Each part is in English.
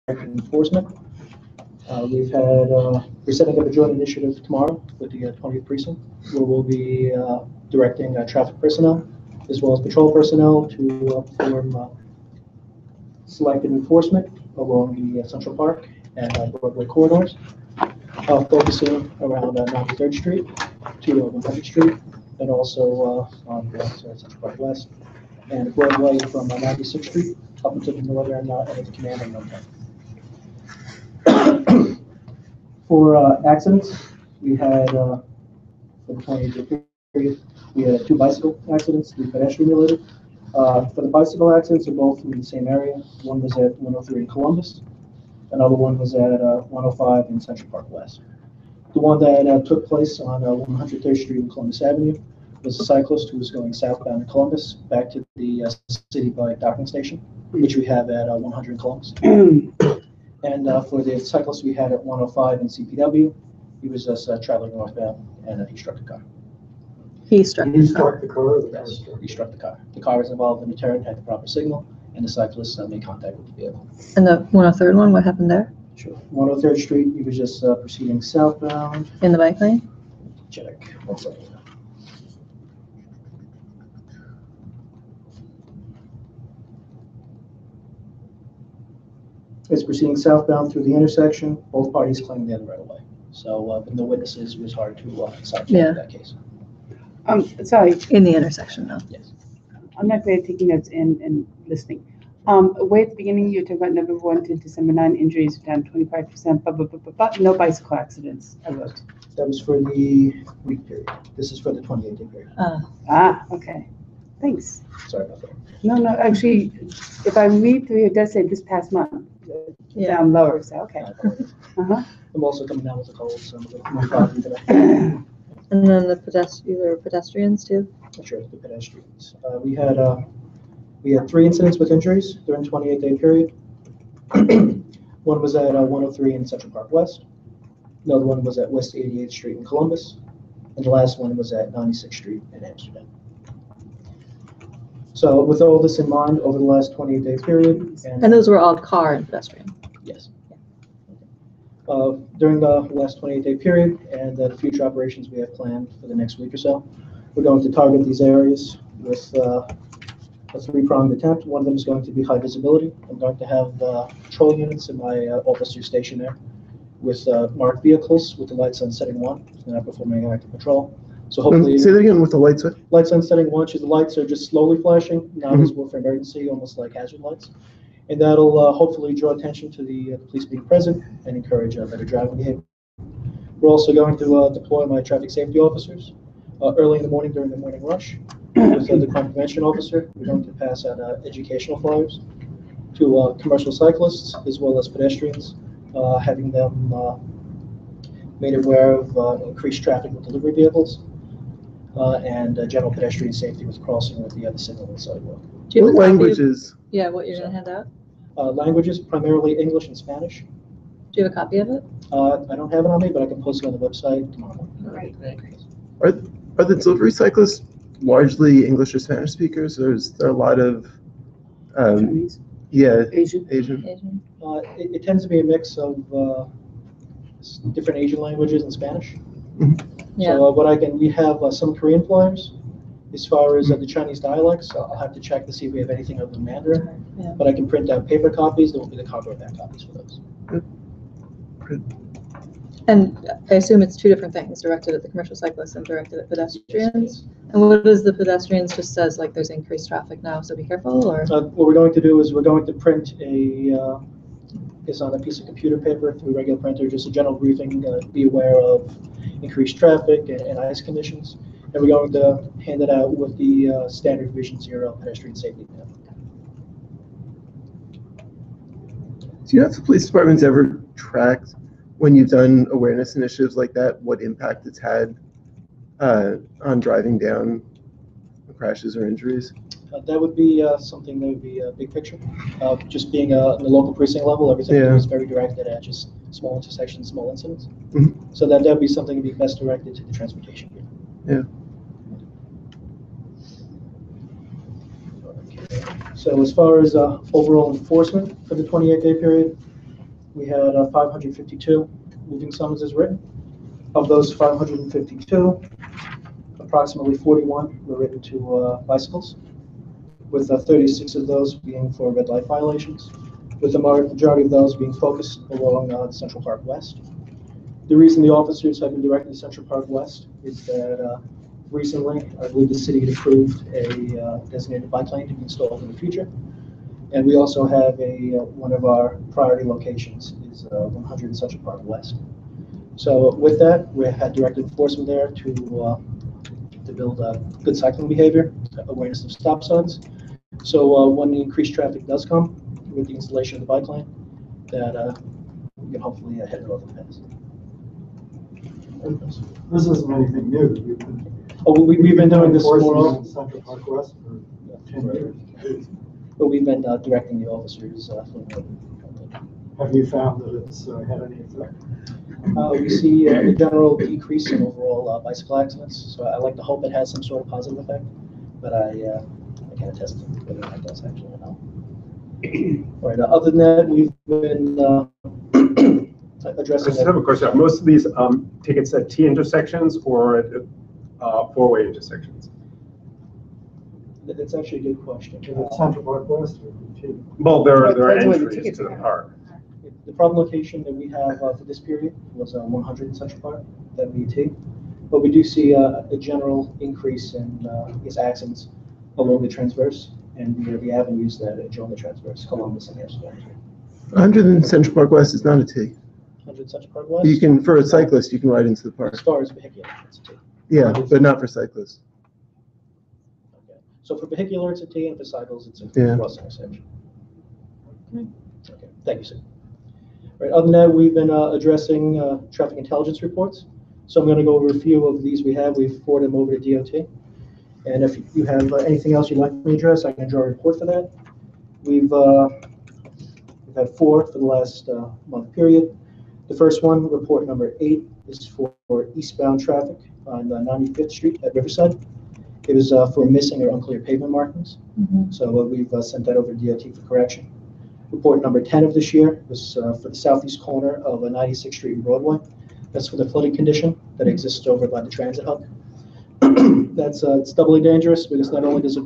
enforcement. We're setting up a joint initiative tomorrow with the 20th precinct, where we'll be directing traffic personnel as well as patrol personnel to perform selective enforcement along the Central Park and Broadway corridors, focusing around 93rd Street to 100th Street, and also on Central Park West and Broadway from 96th Street up into the northern end of the commanding number. For accidents, we had, for the 28-day period, we had 2 bicycle accidents, 3 pedestrian related. For the bicycle accidents, they're both in the same area. One was at 103 in Columbus. Another one was at 105 in Central Park West. The one that took place on 103rd Street and Columbus Avenue was a cyclist who was going southbound in Columbus back to the city bike docking station, which we have at 100 in Columbus. And for the cyclist we had at 105 in CPW, he was just traveling northbound and he struck a car. He struck He struck the car? Yes, he struck the car. The car was involved in the turn, had the proper signal, and the cyclist made contact with the vehicle. And the 103rd one, what happened there? Sure. 103rd Street, he was just proceeding southbound. In the bike lane? Check. 1 second. It's proceeding southbound through the intersection. Both parties claim they had the right of way. So no witnesses, it was hard to decide Yeah. that case. Sorry, In the intersection, though. Yes. I'm not great at taking notes and listening. Way at the beginning, you talked about November 1 to December 9 injuries down 25%, but no bicycle accidents, I wrote. That was for the week period. This is for the 28-day period. Okay. Thanks. Sorry about that. No, actually, if I read through, it does say this past month, Yeah. down lower, so, okay. Uh-huh. I'm also coming down with a cold, so I'm a little more foggy today. And then the pedestrians too? Sure, the pedestrians. We had 3 incidents with injuries during the 28-day period. One was at 103 in Central Park West. Another one was at West 88th Street in Columbus. And the last one was at 96th Street in Amsterdam. So with all this in mind, over the last 28-day period. And those were all car and pedestrian? Yes. During the last 28-day period and the future operations we have planned for the next week or so, we're going to target these areas with a 3-pronged attempt. One of them is going to be high visibility. I'm going to have patrol units in my officer station there with marked vehicles with the light sun setting 1, and I'm performing an active patrol. So hopefully, say that again with the lights. Light sun setting 1, the lights are just slowly flashing, not visible for emergency, almost like hazard lights. And that'll hopefully draw attention to the police being present and encourage better driving behavior. We're also going to deploy my traffic safety officers early in the morning during the morning rush. With the crime prevention officer, we're going to pass out educational flyers to commercial cyclists as well as pedestrians, having them made aware of increased traffic with delivery vehicles and general pedestrian safety with crossing with the signal on the sidewalk. Do you have What a copy languages? Yeah, what you're gonna hand out? Languages, primarily English and Spanish. Do you have a copy of it? I don't have it on me, but I can post it on the website tomorrow morning. Great. Are the delivery cyclists largely English or Spanish speakers, or is there a lot of Chinese, Asian? Asian? It tends to be a mix of different Asian languages and Spanish. Yeah. So we have some Korean flyers. As far as the Chinese dialects, I'll have to check to see if we have anything other than Mandarin. Yeah. But I can print out paper copies. There will be the cardboard back copies for those. And I assume it's 2 different things, directed at the commercial cyclists and directed at pedestrians? And what does the pedestrians just says, like there's increased traffic now, so be careful, or? What we're going to do is we're going to print it's on a piece of computer paper through a regular printer, just a general briefing, be aware of increased traffic and ice conditions. And we're going to hand it out with the standard Vision Zero pedestrian safety plan. Do you know if the police department's ever tracked, when you've done awareness initiatives like that, what impact it's had on driving down crashes or injuries? That would be something that would be a big picture. Just being in the local precinct level, everything is very directed at just small intersections, small incidents. So that would be something to be best directed to the transportation bureau. Yeah. Okay. So as far as overall enforcement for the 28-day period, we had 552 moving summonses written. Of those 552, approximately 41 were written to bicycles, with 36 of those being for red light violations, with the majority of those being focused along Central Park West. The reason the officers have been directed to Central Park West is that recently, I believe the city had approved a designated bike lane to be installed in the future. And we also have one of our priority locations is 100 Central Park West. So with that, we had direct enforcement there to build good cycling behavior, awareness of stop signs. So when the increased traffic does come with the installation of the bike lane, that we can hopefully head it over the pass. This isn't anything new. We've been doing this enforcing for in Central Park West for 10 years. but we've been directing the officers. Have you found that it's had any effect? We see a general decrease in overall bicycle accidents, so I like to hope it has some sort of positive effect, but I can't attest to whether that does actually or not. All right, other than that, we've been I addressing. just have a question. Are most of these tickets at T intersections or at four-way intersections? That's actually a good question. Is it Central Park West or T? Well, there are Depends on where the entries tickets to the are. park. The problem location that we have for this period was 100 in Central Park, that would be T. But we do see a general increase in accidents along the transverse and the avenues that join the transverse, Columbus and Amsterdam. 100 in Central Park West is not a T. 100 Central Park West. You can, for a cyclist, you can ride into the As park. far as vehicular, it's a T. Yeah, but not for cyclists. Okay. So for vehicular, it's a T, and for cycles, it's a Yeah. cross intersection. Okay, thank you, sir. Right, other than that, we've been addressing traffic intelligence reports. So I'm going to go over a few of these we have. We've forwarded them over to DOT. And if you have anything else you'd like me to address, I can draw a report for that. We've had 4 for the last month period. The first one, report number 8, is for eastbound traffic on 95th Street at Riverside. It was for missing or unclear pavement markings. So we've sent that over to DOT for correction. Report number 10 of this year was for the southeast corner of 96th Street and Broadway. That's for the flooding condition that exists over by the transit hub. That's it's doubly dangerous because not only does it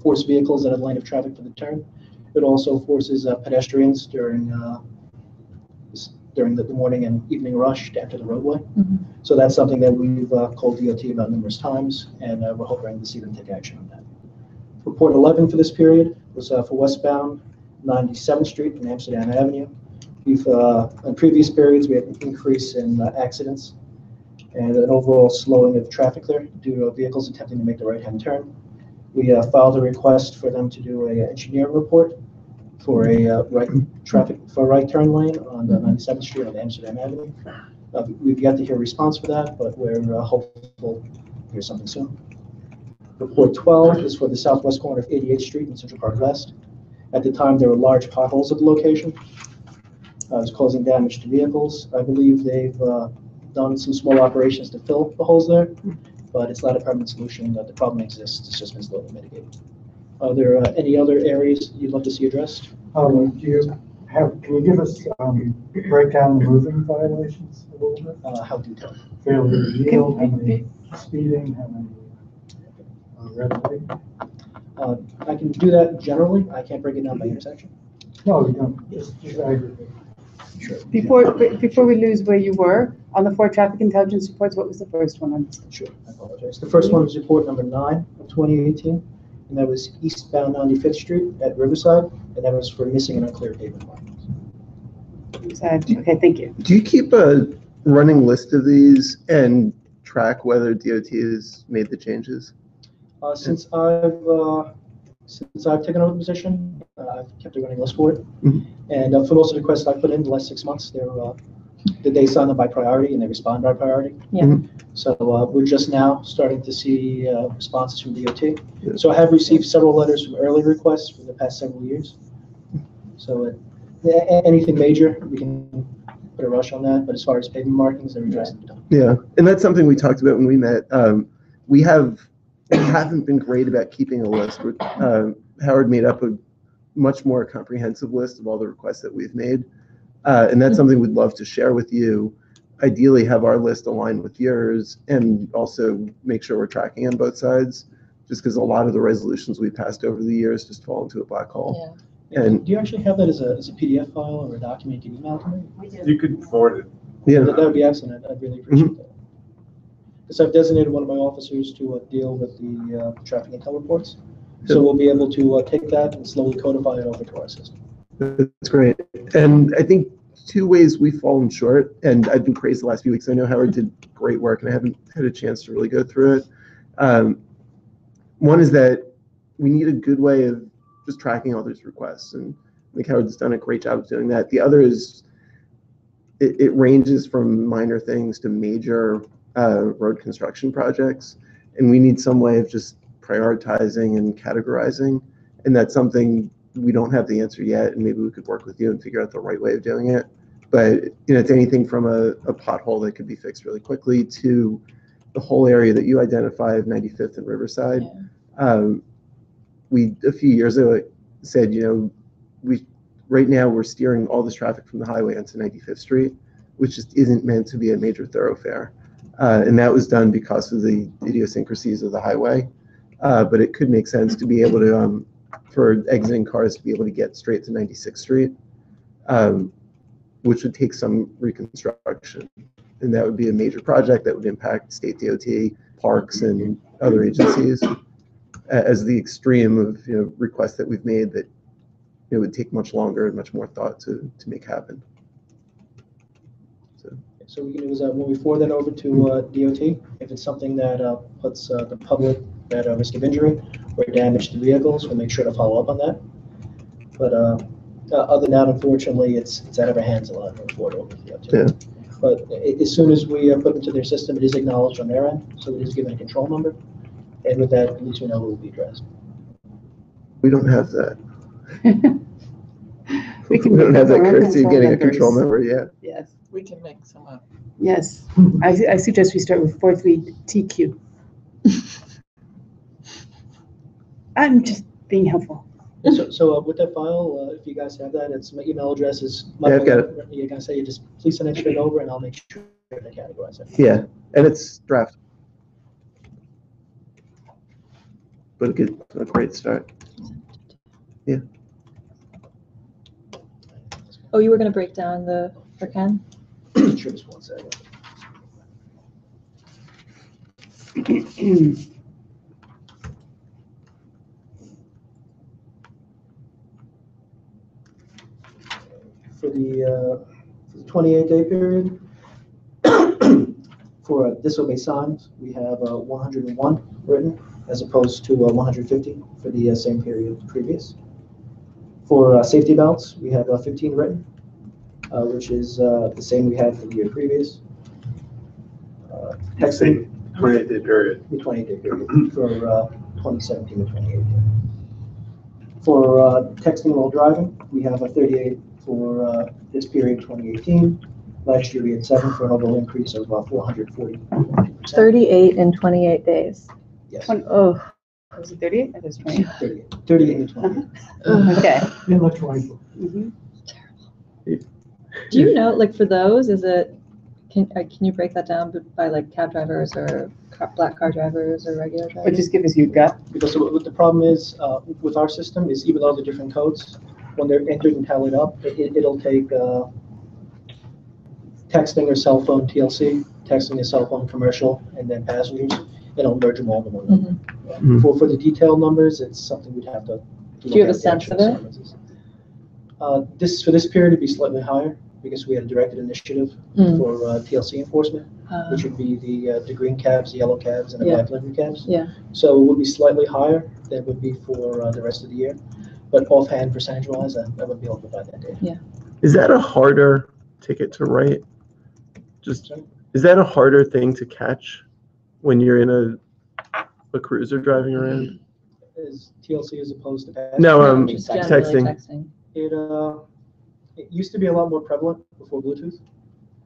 force vehicles at a lane of traffic for the turn, it also forces pedestrians during the morning and evening rush to enter the roadway. So that's something that we've called DOT about numerous times, and we're hoping to see them take action on that. Report 11 for this period was for westbound 97th Street and Amsterdam Avenue. We've, in previous periods, we had an increase in accidents and an overall slowing of traffic there due to vehicles attempting to make the right-hand turn. We filed a request for them to do an engineering report for a right turn lane on the 97th Street on Amsterdam Avenue. We've yet to hear a response for that, but we're hopeful to hear something soon. Report 12 is for the southwest corner of 88th Street in Central Park West. At the time, there were large potholes at the location. It was causing damage to vehicles. I believe they've done some small operations to fill the holes there, but it's not a permanent solution. The problem exists. It's just been slowly mitigated. Are there any other areas you'd like to see addressed? Can you give us break down the moving violations a little bit? How detailed? Failure to yield, how many speeding, how many red light? I can do that generally. I can't break it down by intersection. No, you don't, just aggregate. Sure. Before we lose where you were, on the 4 traffic intelligence reports, what was the first one on this? Sure, I apologize. The first one was report number 9 of 2018, and that was eastbound 95th Street at Riverside, and that was for missing and unclear pavement markings. Okay, thank you. Do you keep a running list of these and track whether DOT has made the changes? Since I've taken over the position, I've kept a running list for it. And for most of the requests I put in the last 6 months, they sign them by priority and they respond by priority. Yeah. So we're just now starting to see responses from DOT. So I have received several letters from early requests for the past several years. So anything major, we can put a rush on that. But as far as pavement markings, they're addressed and done. Yeah, and that's something we talked about when we met. We haven't been great about keeping a list. Howard made up a much more comprehensive list of all the requests that we've made. And that's something we'd love to share with you. Ideally have our list aligned with yours and also make sure we're tracking on both sides, just because a lot of the resolutions we passed over the years just fall into a black hole. Yeah. And Do you actually have that as a PDF file or a document you can email to me? You could forward it. yeah, That would be excellent. I'd really appreciate that. Because I've designated one of my officers to deal with the traffic intel reports. So we'll be able to take that and slowly codify it over to our system. that's great. And I think two ways we've fallen short, and I've been praised the last few weeks. I know Howard did great work, and I haven't had a chance to really go through it. One is that we need a good way of just tracking all these requests, and I think Howard's done a great job of doing that. The other is it ranges from minor things to major road construction projects, and we need some way of just prioritizing and categorizing, and that's something we don't have the answer yet, and maybe we could work with you and figure out the right way of doing it. But it's anything from a pothole that could be fixed really quickly to the whole area that you identify of 95th and Riverside. We a few years ago said, right now we're steering all this traffic from the highway onto 95th Street, which just isn't meant to be a major thoroughfare. And that was done because of the idiosyncrasies of the highway. But it could make sense to be able to, for exiting cars to be able to get straight to 96th Street, which would take some reconstruction. And that would be a major project that would impact state DOT, parks, and other agencies as the extreme of requests that we've made that it would take much longer and much more thought to make happen. So we can do is when we forward that over to DOT, if it's something that puts the public at risk of injury or damage to vehicles, we'll make sure to follow up on that. But other than that, unfortunately, it's out of our hands a lot when we forward over to DOT. Yeah. But as soon as we put into their system, it is acknowledged on their end, so it is given a control number. And with that, at least we know it will be addressed. We don't have that. We We don't have that courtesy of getting a numbers. control number yet. Yes, We can make some up. yes. I suggest we start with 43TQ. I'm just being helpful. So with that file, if you guys have that, it's my email address is. Yeah, I've got it. You're gonna say, just please send it straight over and I'll make sure to categorize it. Yeah, and it's draft. But a great start. Oh, you were gonna break down for Ken? Sure, just 1 second. For the 28-day period, for disobey signs, we have 101 written as opposed to 150 for the same period previous. For safety belts, we have 15 written, which is the same we had for the year previous. Texting, 28-day period. the 28-day period for 2017 to 2018. For texting while driving, we have a 38 for this period 2018. Last year we had 7 for an overall increase of 440%. 38 in 28 days. Yes, Oh, Was it 38? That was 20. 38 and 28. Okay. Electronic. Mhm. do you know, like for those, can you break that down by like cab drivers or black car drivers or regular Or drivers? just give us your gut. Because what the problem is with our system is even though the different codes, when they're entered and tallied up, it'll take texting or cell phone TLC, texting or cell phone commercial, and then passengers. It'll merge them all in one number. Mhm. For the detailed numbers, it's something we'd have to. Do you have a look at the sense of actual it? summaries. For this period, it'd be slightly higher because we had a directed initiative Mm. for TLC enforcement, which would be the green cabs, the yellow cabs, and the Yeah. black livery cabs. Yeah. So it would be slightly higher than it would be for the rest of the year. But offhand, percentage-wise, I wouldn't be able to provide that data. Is that a harder ticket to write? Is that a harder thing to catch when you're in a cruiser driving around? Is TLC as opposed to pass? No, Just texting. generally texting. It used to be a lot more prevalent before Bluetooth.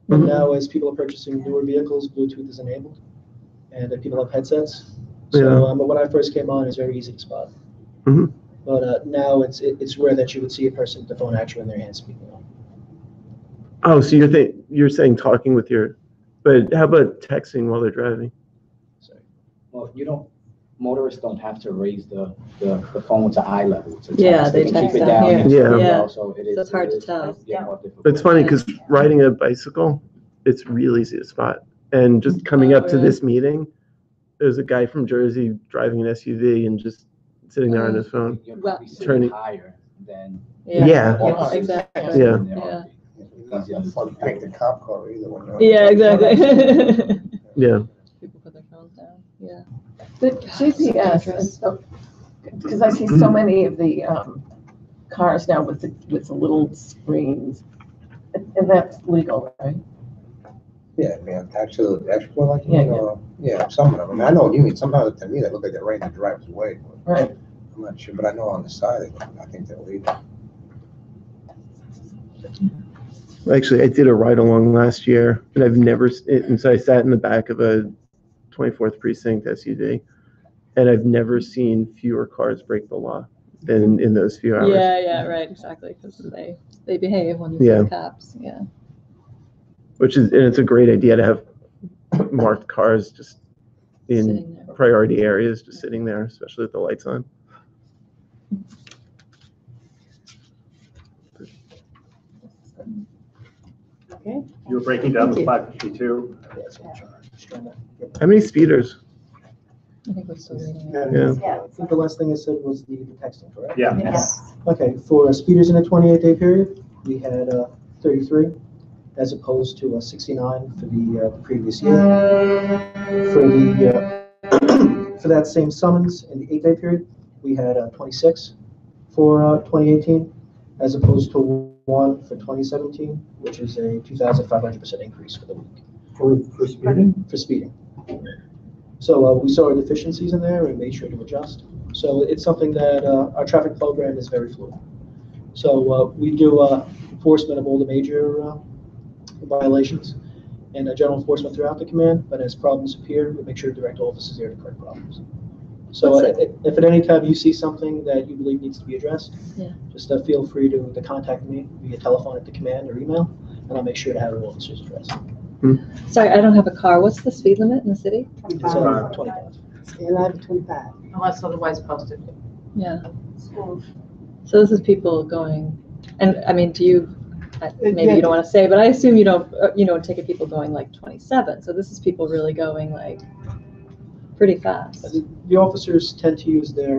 But Mhm. now, as people are purchasing newer vehicles, Bluetooth is enabled, and people have headsets. So Yeah. but when I first came on, it's very easy to spot. Mhm. But now it's rare that you would see a person with the phone actually in their hand speaking on. Oh, so you're saying talking with your, but how about texting while they're driving? Sorry. Well, motorists don't have to raise the phone to eye level to text. Yeah, they can text keep it down down. here. as Yeah. well, so it is. So it's hard to tell. More difficult. It's funny because riding a bicycle, it's real easy to spot. And just coming up to this meeting, there's a guy from Jersey driving an SUV and just sitting there on his phone. You're probably sitting Turning. higher than. Yeah. Exactly. Yeah. Yeah. Take the cop car either one. Yeah, exactly. Yeah. People put their phones down, yeah. The GPS, and so, because I see so many of the cars now with the little screens, and that's legal, right? Yeah, man, actually, like, Yeah, yeah, some of them. I mean, I know what you mean. Sometimes to me, they look like they're right in the driver's way. But Right. I'm not sure, but I know on the side, I think they're legal. Actually, I did a ride along last year, and and so I sat in the back of a 24th precinct SUV, and I've never seen fewer cars break the law than in those few hours. Yeah, right, exactly, because they behave when you see Yeah. the cops, yeah. And it's a great idea to have marked cars just Sitting in there. priority areas, just sitting there, especially with the lights on. Okay. You were breaking down the Thank you. 552. Yeah, that's what I'm trying to get. How many speeders? I think we're still reading Yeah. it. I think the last thing I said was the texting, correct? Yeah. Yes. Okay, for speeders in a 28-day period, we had 33 as opposed to 69 for the previous year. For that same summons in the 8-day period, we had 26 for 2018 as opposed to 1 for 2017, which is a 2,500% increase for the week. For speeding? For speeding. So we saw deficiencies in there and made sure to adjust. So it's something that our traffic program is very fluid. So we do enforcement of all the major violations and general enforcement throughout the command, but as problems appear, we make sure to direct officers there to correct problems. So if at any time you see something that you believe needs to be addressed, Yeah. just feel free to contact me via telephone at the command or email, and I'll make sure to have the officers addressed. Sorry, I don't have a car. What's the speed limit in the city? It's 25. 25. Allowed to 25. Unless otherwise posted. Yeah. So this is people going, and I mean, do you, maybe you don't want to say, but I assume you don't take it people going like 27. So this is people really going like pretty fast. The officers tend to use their,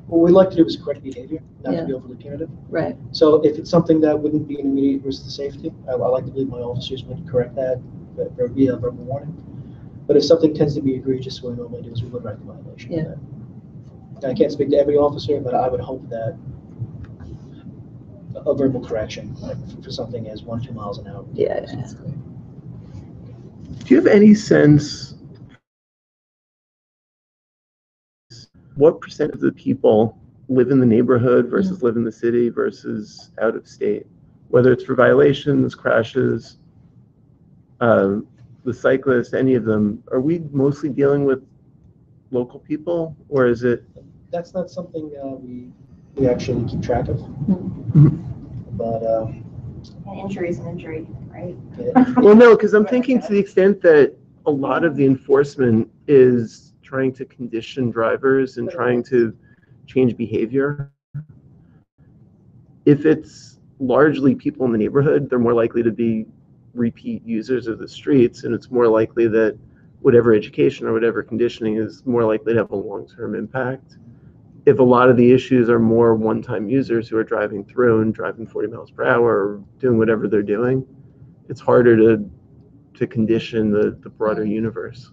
what we like to do is correct behavior, not to be overly punitive. Right. So if it's something that wouldn't be an immediate risk to safety, I like to believe my officers would correct that via verbal warning. But if something tends to be egregious, what we normally do is we would write the violation. Yeah. I can't speak to every officer, but I would hope that a verbal correction for something as 1-2 miles an hour. Yeah. Do you have any sense what percent of the people live in the neighborhood versus live in the city versus out of state? Whether it's for violations, crashes, the cyclists, any of them, are we mostly dealing with local people, or is it? That's not something we actually keep track of. But An injury is an injury, right? Well, no, because I'm thinking to the extent that a lot of the enforcement is trying to condition drivers and trying to change behavior. If it's largely people in the neighborhood, they're more likely to be repeat users of the streets, and it's more likely that whatever education or whatever conditioning is more likely to have a long-term impact. If a lot of the issues are more one-time users who are driving through and driving 40 miles per hour or doing whatever they're doing, it's harder to condition the broader universe.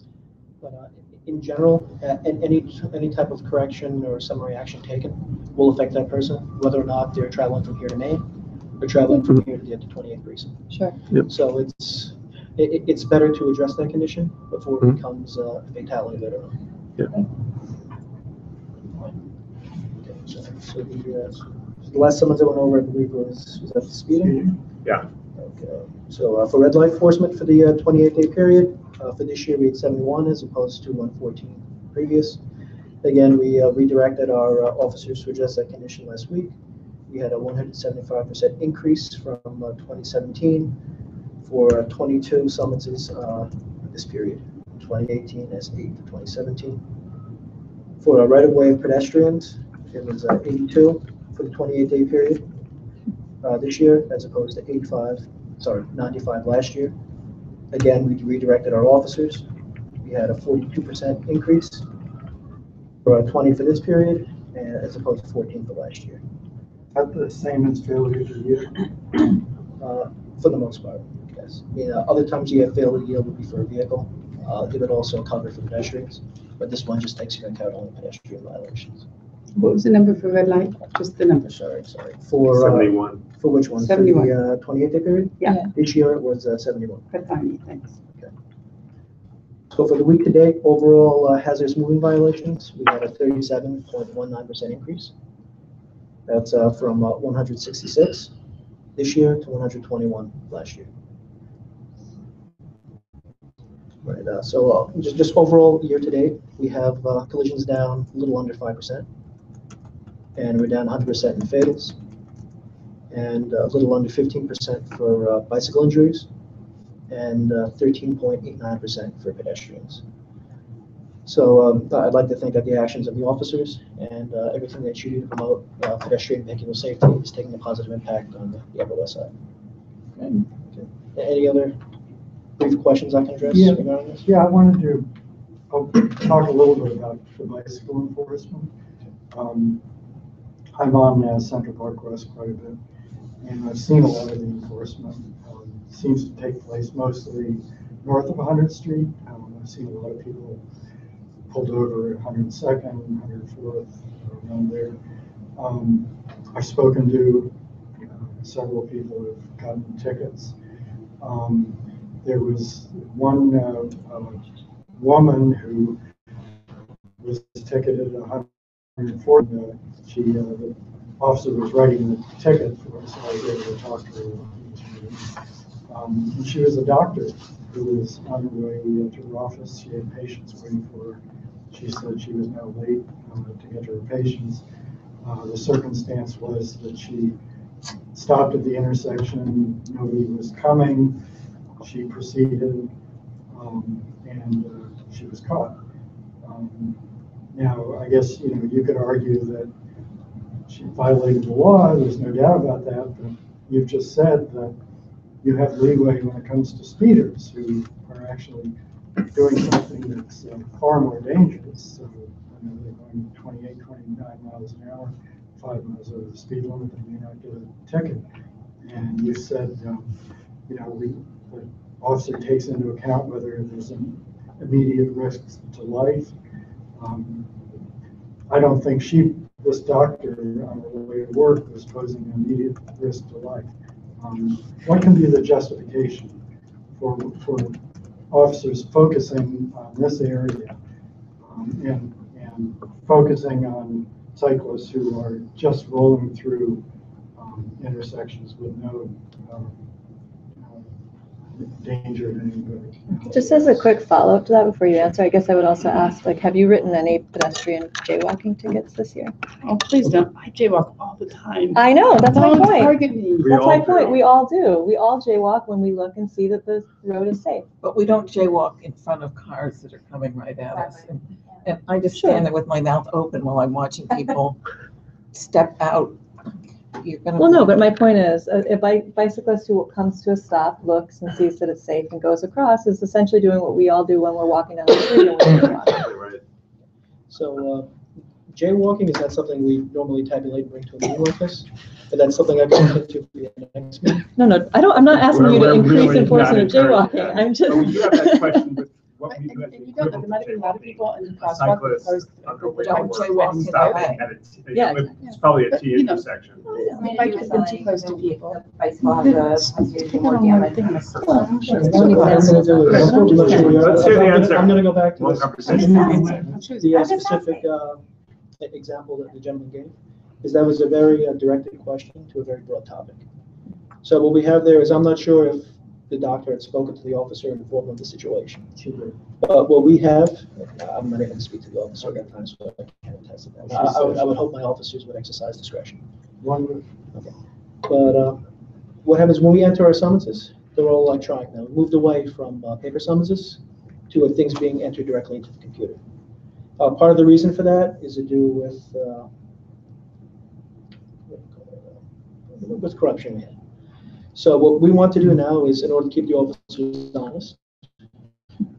But in general, any type of correction or summary action taken will affect that person, whether or not they're traveling from here to Maine or traveling from here to the 28th precinct. Sure. Yep. So it's better to address that condition before it becomes a fatality later on. Yep. Okay, so the last summons I went over, I believe, was that the speeding? Yeah. Okay, so for red light enforcement for the 28-day period, for this year we had 71 as opposed to 114 previous. Again, we redirected our officers to address that condition last week. We had a 175% increase from 2017 for 22 summonses this period. 2018 as 8 for 2017. For a right-of-way of pedestrians, it was 82 for the 28-day period this year, as opposed to 95 last year. Again, we redirected our officers. We had a 42% increase for 20 for this period, as opposed to 14 for last year. At the same as failure to yield. For the most part, yes. Other times you have failure to yield would be for a vehicle. It would also cover for pedestrians, but this one just takes into account only pedestrian violations. What was the number for red light? Just the number. Sorry. For 71. For which one? 71. For the 28-day period? Yeah. This year it was 71. That's fine, thanks. So for the week to date, overall hazardous moving violations, we had a 37.19% increase. That's from 166 this year to 121 last year. Right. So just overall year to date, we have collisions down a little under 5%, and we're down 100% in fatals, and a little under 15% for bicycle injuries, and 13.89% for pedestrians. So I'd like to think that the actions of the officers and everything that you do to promote pedestrian vehicular safety is taking a positive impact on the Upper West Side. Okay. Any other brief questions I can address regarding this? Yeah, I wanted to talk a little bit about the bicycle enforcement. I'm on Central Park West quite a bit, and I've seen a lot of the enforcement. Seems to take place mostly north of 100th Street. I've seen a lot of people pulled over at 102nd, 104th, around there. I've spoken to several people who have gotten tickets. There was one woman who was ticketed at 104th. The officer was writing the ticket for her, so I was able to talk to her. And she was a doctor who was on her way to her office. She had patients waiting for her. She said she was now late to get to her patients. The circumstance was that she stopped at the intersection. Nobody was coming. She proceeded, and she was caught. Now, I guess you could argue that she violated the law. There's no doubt about that. But you've just said that you have leeway when it comes to speeders who are actually doing something that's far more dangerous. So they're going 28, 29 miles an hour, 5 miles over the speed limit, they may not get a ticket. And you said, the officer takes into account whether there's an immediate risk to life. I don't think this doctor on her way to work was posing an immediate risk to life. What can be the justification for officers focusing on this area and focusing on cyclists who are just rolling through intersections with no danger to anybody? Just as a quick follow-up to that before you answer, I guess I would also ask, have you written any pedestrian jaywalking tickets this year? Oh, please don't. I jaywalk all the time. I know, that's my Don't point. target me. That's my point. We all do. We all jaywalk when we look and see that the road is safe. But we don't jaywalk in front of cars that are coming right at us. And I just stand there with my mouth open while I'm watching people step out. Well, no, but my point is, a bicyclist who comes to a stop, looks and sees that it's safe and goes across is essentially doing what we all do when we're walking down the street. And we're Right. So jaywalking, is that something we normally tabulate and bring to a meeting like this? But that's something I can look into for the next meeting? No, I'm not asking you to We're increase really enforcement of not encouraging jaywalking. that. I'm just. But we do have that question with what we do at the And you don't know, there might have been a lot of people in the crosswalk cyclists because on their way to don't work, jaywalk stopping in at Yeah. it's probably a T You know. intersection. If I could have been too close to people. Bicycle has more damage. Let's hear the answer. I'm going to go back to One this. conversation. The specific example that the gentleman gave is that was a very directed question to a very broad topic. So what we have there is, I'm not sure if the doctor had spoken to the officer and informed him of the situation. What we have, I'm not able to speak to the officer at that time, so I can't attest to that. I would hope my officers would exercise discretion. Okay. But what happens when we enter our summonses? They're all electronic now. We moved away from paper summonses to things being entered directly into the computer. Part of the reason for that is to do with corruption we had. So what we want to do now is, in order to keep the officers honest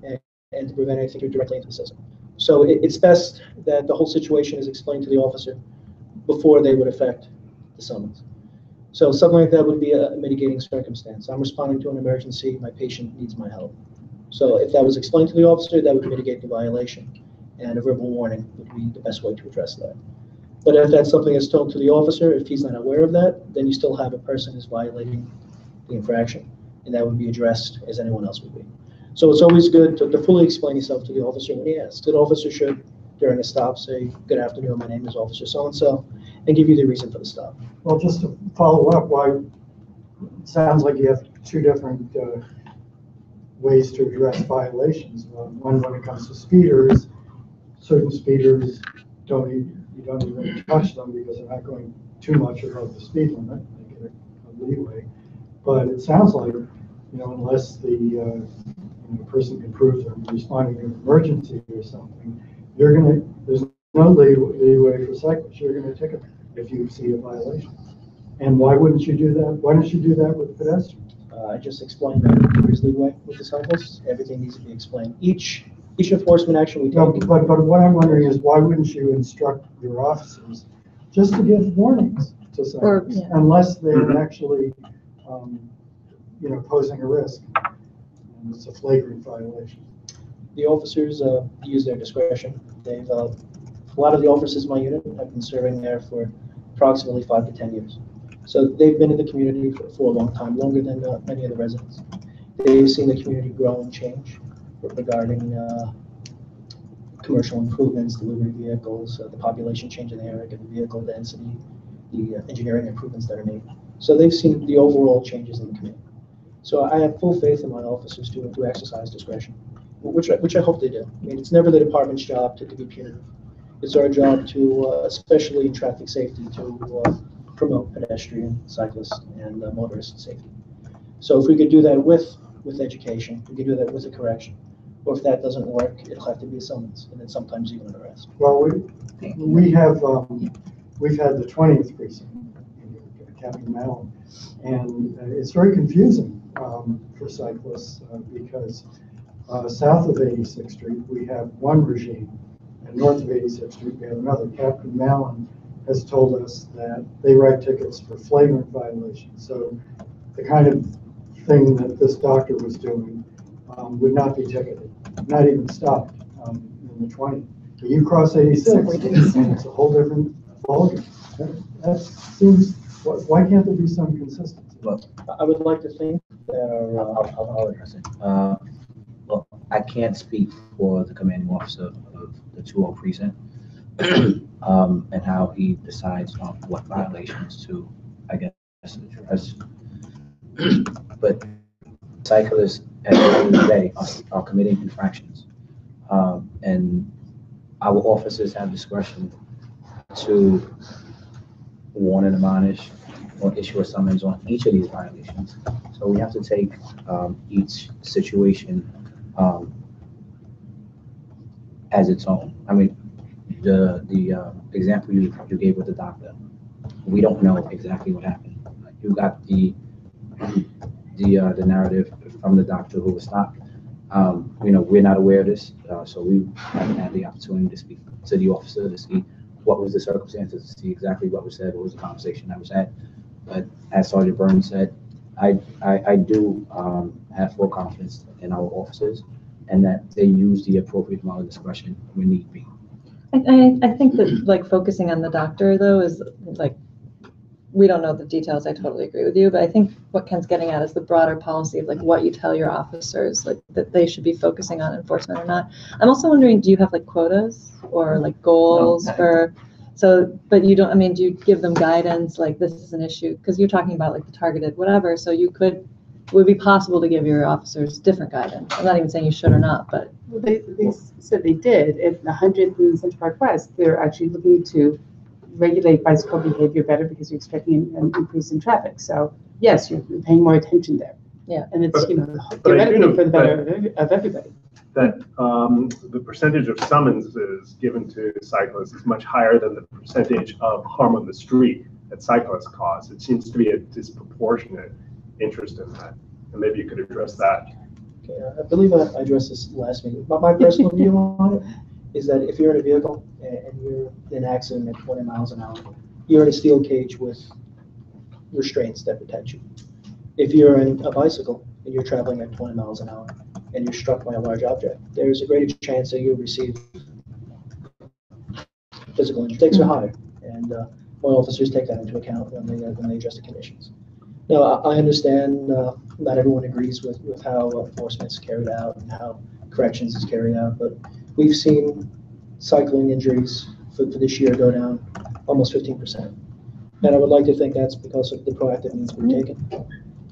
and to prevent anything directly into the system. So it's best that the whole situation is explained to the officer before they would affect the summons. So something like that would be a mitigating circumstance. I'm responding to an emergency, my patient needs my help. So if that was explained to the officer, that would mitigate the violation, and a verbal warning would be the best way to address that. But if that's something that's told to the officer, if he's not aware of that, then you still have a person who's violating the infraction, and that would be addressed as anyone else would be. So it's always good to fully explain yourself to the officer when he asks. The officer should, during a stop, say, "Good afternoon, my name is Officer so-and-so," and give you the reason for the stop. Well, just to follow up, why it sounds like you have two different ways to address violations. One, when it comes to speeders, certain speeders you don't even touch them because they're not going too much above the speed limit. They get a leeway. But it sounds like, unless the person can prove they're responding to an emergency or something, there's no leeway for cyclists. You're going to ticket them if you see a violation. And why wouldn't you do that? Why don't you do that with pedestrians? I just explained that there is leeway with the cyclists. Everything needs to be explained. Each enforcement action we take. No, but what I'm wondering is, why wouldn't you instruct your officers just to give warnings to cyclists, unless they're actually, posing a risk, and it's a flagrant violation? The officers use their discretion. They've a lot of the officers in my unit have been serving there for approximately 5 to 10 years. So they've been in the community for a long time, longer than many of the residents. They've seen the community grow and change regarding commercial improvements, delivery vehicles, the population change in the area, the vehicle density, the engineering improvements that are made. So they've seen the overall changes in the community. So I have full faith in my officers to exercise discretion, which I hope they do. I mean, it's never the department's job to be punitive. It's our job to, especially in traffic safety, to promote pedestrian, cyclist, and motorist safety. So if we could do that with education, we could do that with a correction. Or if that doesn't work, it'll have to be a summons, and then sometimes even an arrest. Well, we've had the 20th precinct, Captain Mallon, and it's very confusing for cyclists because south of 86th Street we have one regime, and north of 86th Street we have another. Captain Mallon has told us that they write tickets for flagrant violations. So the kind of thing that this doctor was doing would not be ticketed, not even stopped in the 20. But you cross 86, and it's a whole different ballgame. That seems. Why can't there be some consistency? Well, I would like to think that I'll address it. Well, I can't speak for the commanding officer of the 20 precinct and how he decides on what violations to, I guess, address. But cyclists at the end of the day are committing infractions, and our officers have discretion to warn and admonish or issue a summons on each of these violations. So we have to take each situation as its own. I mean, the example you gave with the doctor, we don't know exactly what happened. You got the narrative from the doctor who was stopped. We're not aware of this, so we haven't had the opportunity to speak to the officer to see what was the circumstances, to see exactly what was said, what was the conversation that was had. But as Sergeant Burns said, I do have full confidence in our officers and that they use the appropriate amount of discretion when need be. I think that like focusing on the doctor though is like, we don't know the details. I totally agree with you, but I think what Ken's getting at is the broader policy of like what you tell your officers, like that they should be focusing on enforcement or not. I'm also wondering, do you have like quotas or like goals for, but you don't, I mean, do you give them guidance? Like this is an issue because you're talking about like the targeted whatever. So you could would it be possible to give your officers different guidance? I'm not even saying you should or not, but Well, they said they did. At 100th and Central Park West, they're actually looking to regulate bicycle behavior better because you're expecting an increase in traffic. So yes, you're paying more attention there. Yeah. And it's, But- you know, but I do theoretically know for the better of everybody. That the percentage of summonses given to cyclists is much higher than the percentage of harm on the street that cyclists cause. It seems to be a disproportionate interest in that. And maybe you could address that. Okay, I believe I addressed this last meeting, but my personal view on it is that if you're in a vehicle and you're in an accident at 20 miles an hour, you're in a steel cage with restraints that protect you. If you're in a bicycle and you're traveling at 20 miles an hour and you're struck by a large object, there's a greater chance that you'll receive physical injury. Stakes are higher, and more officers take that into account when they address the conditions. Now, I understand not everyone agrees with how enforcement is carried out and how corrections is carried out, but we've seen cycling injuries for this year go down almost 15%. And I would like to think that's because of the proactive means we've taken.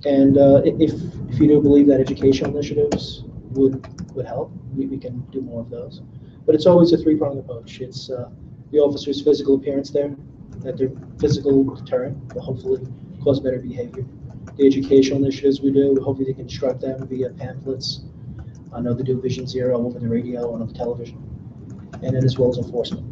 And if you do believe that educational initiatives would help, we can do more of those. But it's always a three-pronged approach. It's the officer's physical appearance there, that their physical deterrent will hopefully cause better behavior. The educational initiatives we do, hopefully they can instruct them via pamphlets. I know they do Vision Zero over the radio and on the television. And then as well as enforcement,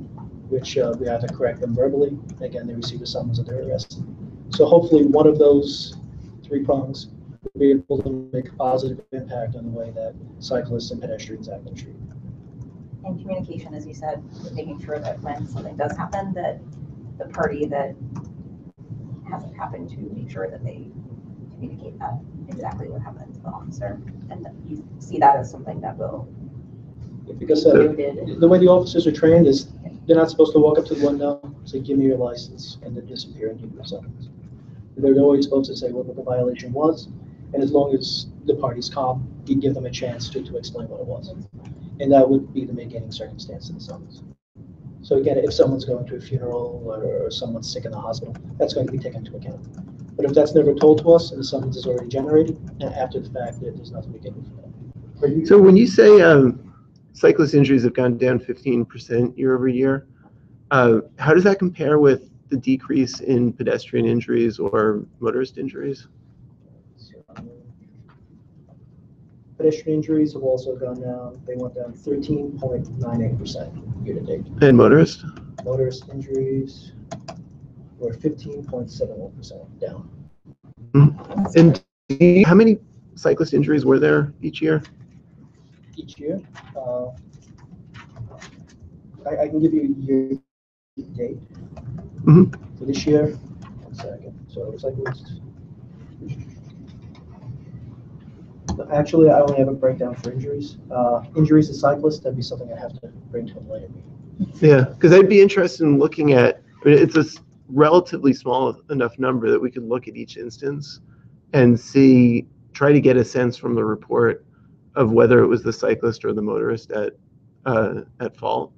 which we either correct them verbally, again, they receive a summons or they're arrested. So hopefully one of those three prongs will be able to make a positive impact on the way that cyclists and pedestrians act on the street. And communication, as you said, making sure that when something does happen, that the party that has it happen to make sure that they communicate that exactly what happened to the officer, and that you see that as something that will Because be noted. the way the officers are trained is they're not supposed to walk up to the window, say, give me your license, and then disappear and give you a summons. They're always supposed to say what the violation was, and as long as the party's calm, you give them a chance to explain what it was. And that would be the mitigating circumstance of the summons. So again, if someone's going to a funeral or someone's sick in the hospital, that's going to be taken into account. But if that's never told to us and the summons is already generated, after the fact, there's nothing we can do for that. So when you say cyclist injuries have gone down 15% year over year, how does that compare with the decrease in pedestrian injuries or motorist injuries? Pedestrian injuries have also gone down. They went down 13.98% year to date. And motorist? Motorist injuries were 15.71% down. Mm-hmm. And how many cyclist injuries were there each year? Each year, I can give you year to date. Mm-hmm. For this year, 1 second. So it's like actually, I only have a breakdown for injuries. Injuries to cyclists, that'd be something I have to bring to a later meeting. Yeah, because I'd be interested in looking at, I mean, it's a relatively small enough number that we could look at each instance and see, try to get a sense from the report of whether it was the cyclist or the motorist at fault.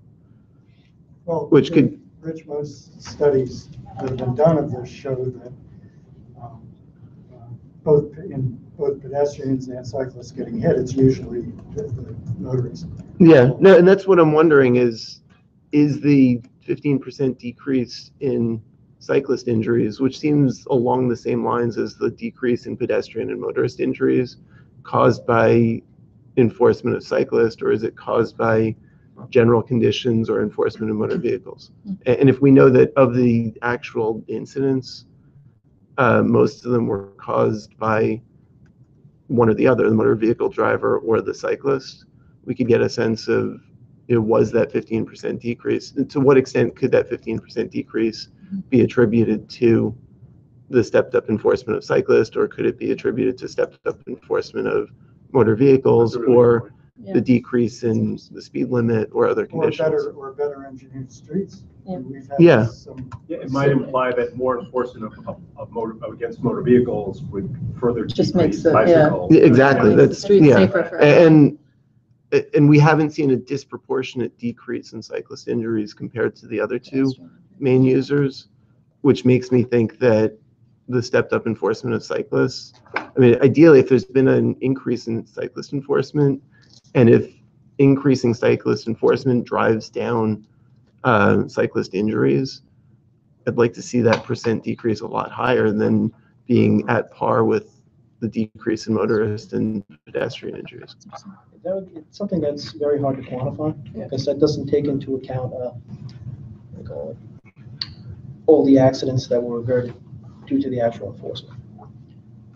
Well, Which could, Rich, most studies that have been done of this show that both pedestrians and cyclists getting hit, it's usually the motorist. yeah, no, and that's what I'm wondering is the 15% decrease in cyclist injuries, which seems along the same lines as the decrease in pedestrian and motorist injuries, caused by enforcement of cyclists, or is it caused by general conditions or enforcement of motor vehicles? And if we know that of the actual incidents, most of them were caused by one or the other, the motor vehicle driver or the cyclist, we could get a sense of, was that 15% decrease? And to what extent could that 15% decrease be attributed to the stepped up enforcement of cyclists, or could it be attributed to stepped up enforcement of motor vehicles, or the decrease in the speed limit or other conditions? Or better engineered streets. Yeah. We've had Yeah. It might imply that more enforcement against motor vehicles would further Just decrease makes it, bicycle. Yeah, exactly. Makes the That's street safer for everyone. And we haven't seen a disproportionate decrease in cyclist injuries compared to the other two main users, which makes me think that the stepped up enforcement of cyclists I mean, ideally, if there's been an increase in cyclist enforcement, and if increasing cyclist enforcement drives down cyclist injuries, I'd like to see that percent decrease a lot higher than being at par with the decrease in motorist and pedestrian injuries. It's something that's very hard to quantify because that doesn't take into account all the accidents that were averted due to the actual enforcement.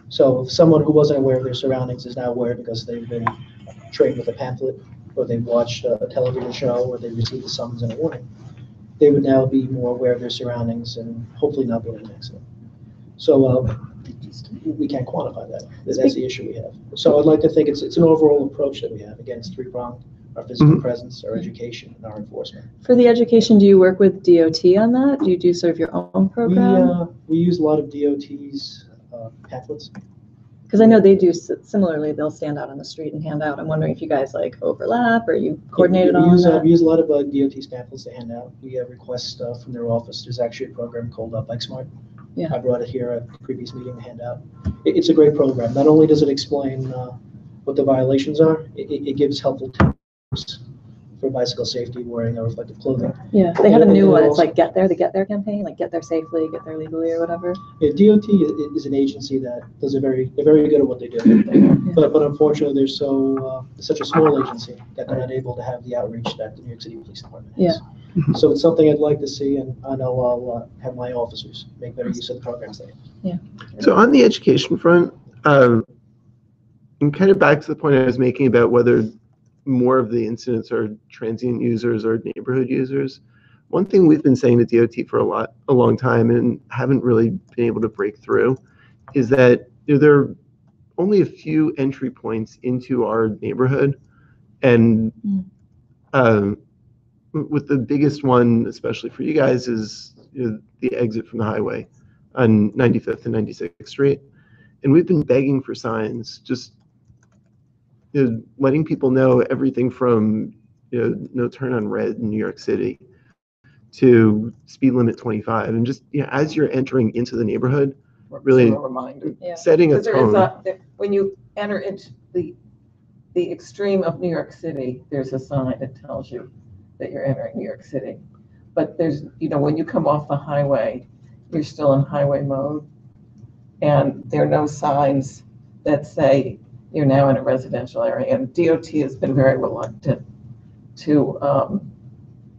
So if someone who wasn't aware of their surroundings is now aware because they've been trained with a pamphlet, or they've watched a television show, or they received a summons and a warning, they would now be more aware of their surroundings and hopefully not be in an accident. So we can't quantify that. That's the issue we have. So I'd like to think it's an overall approach that we have. Again, it's three-pronged: our physical presence, our education, and our enforcement. For the education, do you work with DOT on that? Do you do sort of your own program? We use a lot of DOT's pamphlets. Because I know they do similarly. They'll stand out on the street and hand out. I'm wondering if you guys like overlap or you coordinated on that. We use a lot of DOT's pamphlets to hand out. We have requests from their office. There's actually a program called Bike Smart. Yeah. I brought it here at the previous meeting to hand out. It's a great program. Not only does it explain what the violations are, it gives helpful tips for bicycle safety, wearing a reflective clothing. Yeah, they have a new one. It's like the Get There campaign, like get there safely, get there legally, or whatever. Yeah, DOT is an agency that does they're very good at what they do. But unfortunately, they're such a small agency that they're not able to have the outreach that the New York City Police Department has. Yeah. So it's something I'd like to see, and I know I'll have my officers make better use of the programs they have. Yeah. So on the education front, and kind of back to the point I was making about whether more of the incidents are transient users or neighborhood users. One thing we've been saying to DOT for a long time and haven't really been able to break through is that there are only a few entry points into our neighborhood, and with the biggest one, especially for you guys, is the exit from the highway on 95th and 96th Street. And we've been begging for signs, just letting people know everything from no turn on red in New York City to speed limit 25, and just as you're entering into the neighborhood, really setting a tone. When you enter into the extreme of New York City, there's a sign that tells you that you're entering New York City. But there's when you come off the highway, you're still in highway mode, and there are no signs that say you're now in a residential area. And DOT has been very reluctant to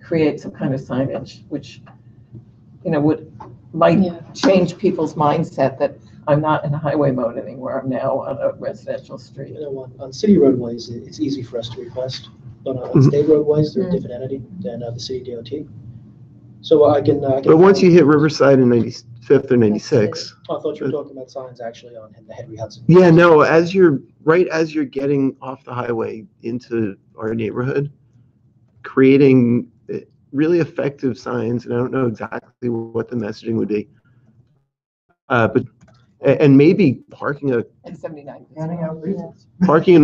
create some kind of signage, which might change people's mindset that I'm not in highway mode anymore. I'm now on a residential street. On city roadways, it's easy for us to request, but on state roadways, they're a different entity than the city DOT. So I can. But once you hit Riverside and 95th or 96. I thought you were talking about signs actually on the Henry Hudson. Yeah, no. As you're getting off the highway into our neighborhood, creating really effective signs, and I don't know exactly what the messaging would be, but maybe parking an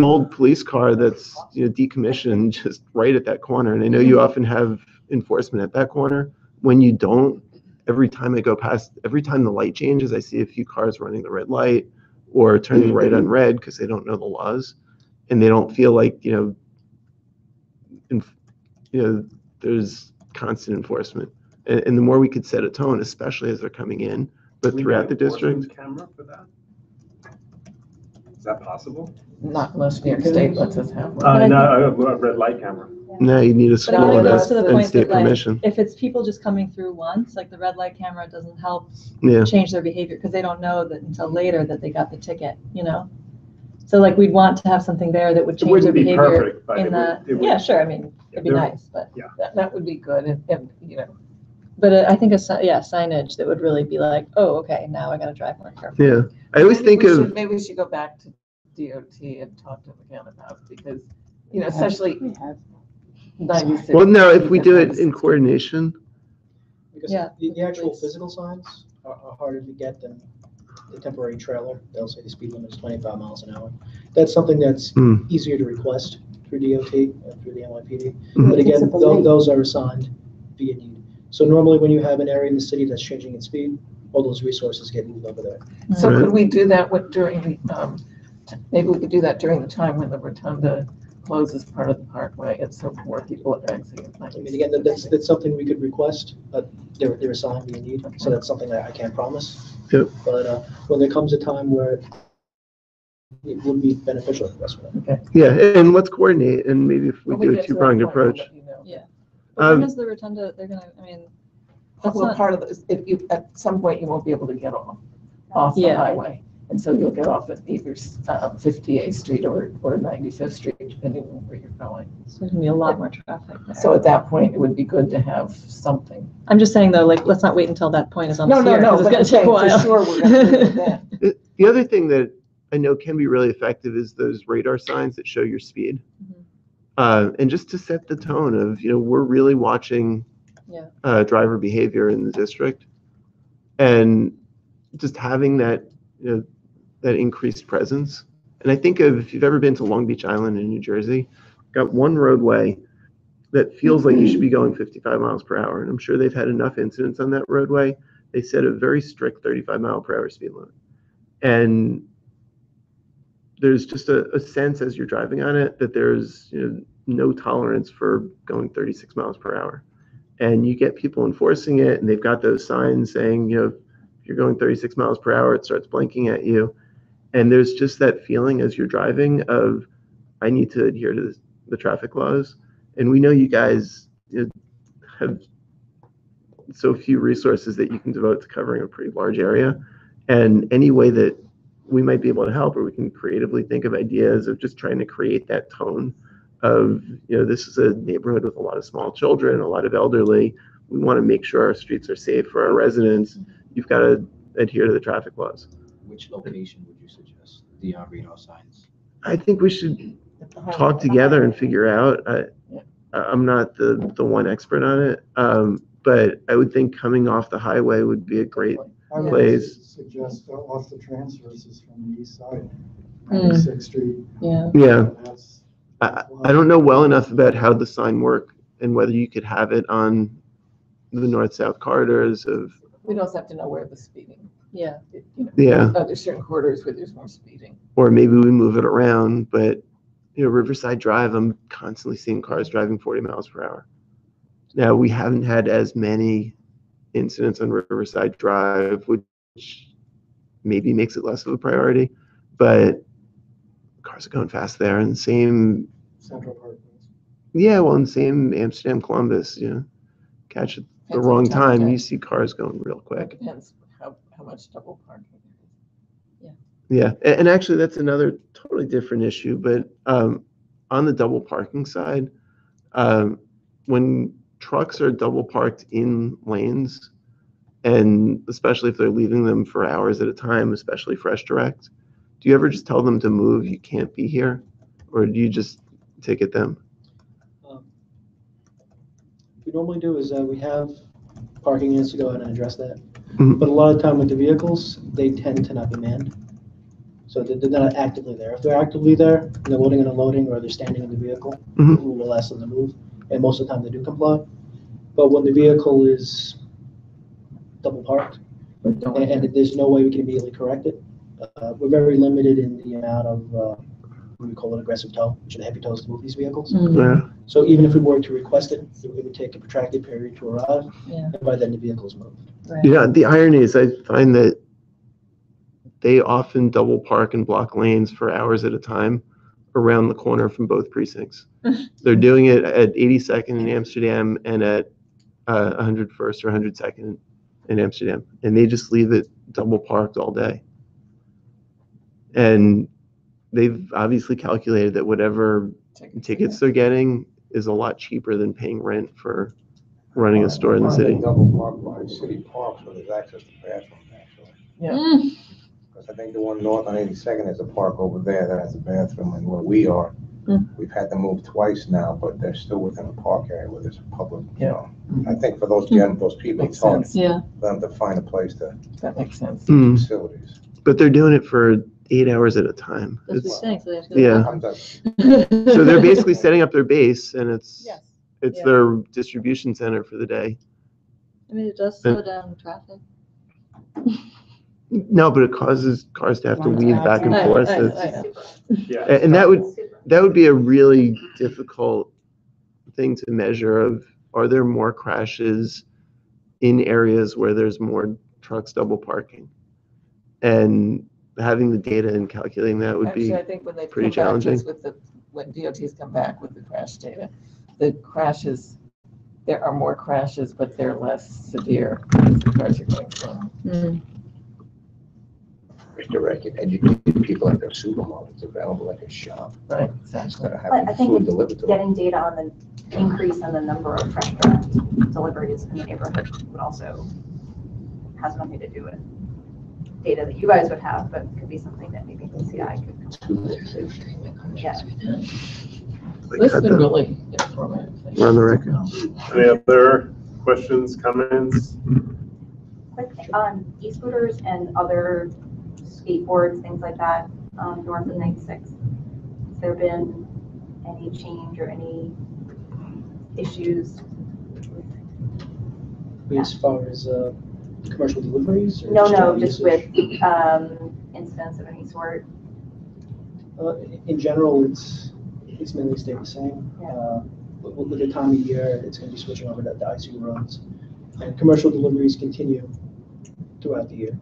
old police car that's decommissioned just right at that corner. And I know you often have enforcement at that corner. When you don't, every time I go past, every time the light changes, I see a few cars running the red light or turning right on red because they don't know the laws, and they don't feel like there's constant enforcement. And the more we could set a tone, especially as they're coming in, but throughout the district. Camera for that? Is that possible? Not unless New York State lets us have one. No, a red light camera. No, you need a school and state permission. If it's people just coming through once, like the red light camera doesn't help change their behavior because they don't know that until later that they got the ticket, So like we'd want to have something there that would change their behavior in that. Yeah, sure. I mean, it'd be nice, but that would be good. And But I think signage that would really be like, oh, okay, now I got to drive more carefully. Yeah, I always think of maybe we should go back to DOT and talk to them again about it because especially 96. Well, no, if we do it in coordination. Because the actual physical signs are harder to get than the temporary trailer. They'll say the speed limit is 25 miles an hour. That's something that's easier to request through DOT and through the NYPD. But again, those are assigned via need. So normally when you have an area in the city that's changing its speed, all those resources get moved over there. So could we do that during the, maybe we could do that during the time when the rotunda closes part of the parkway, and so more people are exiting. I mean, again, that's something we could request, but there is time we need, so that's something that I can't promise. Yep. But when there comes a time where it would be beneficial for us. Okay. Yeah, and let's coordinate, and maybe if we When do a get to that two-pronged point, we'll approach. let you know. Yeah. But when Um, is the rotunda, they're gonna, I mean, that's Well, not, part of it, if you, at some point, you won't be able to get off the Yeah. highway. And so you'll get off at either 58th Street or 95th Street, depending on where you're going. so there's gonna be a lot more traffic there. So at that point, it would be good to have something. I'm just saying though, like, let's not wait until that point is No, almost no, here, no, because it's but gonna I'm take a saying while. for sure we're gonna do it then. The other thing that I know can be really effective is those radar signs that show your speed. And just to set the tone of, we're really watching Yeah. driver behavior in the district. And just having that, that increased presence. And I think if you've ever been to Long Beach Island in New Jersey, got one roadway that feels like you should be going 55 miles per hour. And I'm sure they've had enough incidents on that roadway. They set a very strict 35 mile per hour speed limit. And there's just a sense as you're driving on it that there's no tolerance for going 36 miles per hour. And you get people enforcing it, and they've got those signs saying, if you're going 36 miles per hour, it starts blinking at you. And there's just that feeling as you're driving of, I need to adhere to the traffic laws. And we know you guys have so few resources that you can devote to covering a pretty large area. And any way that we might be able to help, or we can creatively think of ideas of just trying to create that tone of, this is a neighborhood with a lot of small children, a lot of elderly. We want to make sure our streets are safe for our residents. You've got to adhere to the traffic laws. Which location would you suggest, the radar signs? I think we should talk together and figure out. I'm not the one expert on it, but I would think coming off the highway would be a great I would place. suggest off the transverses from the east side, 96th Street. Yeah. Yeah. That's- I don't know well enough about how the sign work and whether you could have it on the north-south corridors of. We'd also have to know where the speeding. Yeah. Yeah. There's certain corridors where there's more speeding. Or maybe we move it around, but Riverside Drive, I'm constantly seeing cars driving 40 miles per hour. Now, we haven't had as many incidents on Riverside Drive, which maybe makes it less of a priority, but cars are going fast there. And same, Central Park. and same Amsterdam, Columbus, catch it the Depends on wrong the time of time, day. you see cars going real It quick. depends how much double parking there is. Yeah, and actually that's another totally different issue, but on the double parking side, when trucks are double parked in lanes, and especially if they're leaving them for hours at a time, especially Fresh Direct, do you ever just tell them to move, you can't be here? Or do you just ticket them? What we normally do is we have parking units to go ahead and address that. Mhm. But a lot of time with the vehicles, they tend to not be manned. So they're not actively there. If they're actively there, and they're loading and unloading, or they're standing in the vehicle, Mhm. we will ask them to move. And most of the time they do comply. But when the vehicle is double parked, But don't- and there's no way we can immediately correct it, we're very limited in the amount of, we call it aggressive tow, which are the heavy tows to move these vehicles. Yeah. So even if we were to request it, it would take a protracted period to arrive, Yeah. and by then the vehicle's moved. Right. The irony is I find that they often double park and block lanes for hours at a time around the corner from both precincts. They're doing it at 82nd in Amsterdam and at 101st or 102nd in Amsterdam. And they just leave it double parked all day. And they've obviously calculated that whatever tickets they're getting is a lot cheaper than paying rent for running a store in the city. Double park by city parks where there's access to bathrooms, actually. Yeah. Because I think the one north on 82nd, there's a park over there that has a bathroom, and where we are, we've had to move twice now, but they're still within a park area where there's a public, I think for those people, Makes it's hard sense. Yeah. for them to find a place to That makes sense. Mm. facilities. But they're doing it for 8 hours at a time. That's It's- what I'm saying, so they have to go Yeah. I'm just- So they're basically setting up their base, and it's Yes. it's Yeah. their distribution center for the day. I mean, it does slow down traffic. No, but it causes cars to have to weave back and I- forth. I- It's- I know. Yeah. And that would be a really difficult thing to measure of, are there more crashes in areas where there's more trucks double parking? And having the data and calculating that would be Actually, I think when they pretty come back to us challenging. with when DOTs come back with the crash data, the crashes, there are more crashes, but they're less severe because the cars are going slow. Mm. Redirect it, educate people at their supermarkets available at their shop, Right, exactly. instead of But I having think food it's delivered to them. getting data on the increase in the number of restaurant deliveries in the neighborhood would also has nothing to do with data that you guys would have, but could be something that maybe DCI could. Yeah. This has been really informative. We're on the record. Any other questions, comments? Quick thing, e-scooters and other skateboards, things like that, north of 96. Has there been any change or any issues? As far as commercial deliveries? Or No, general just usage? with incidents of any sort. In general, it's mainly stayed the same. Yeah. With the time of year, it's going to be switching over to the ICU roads. And commercial deliveries continue throughout the year.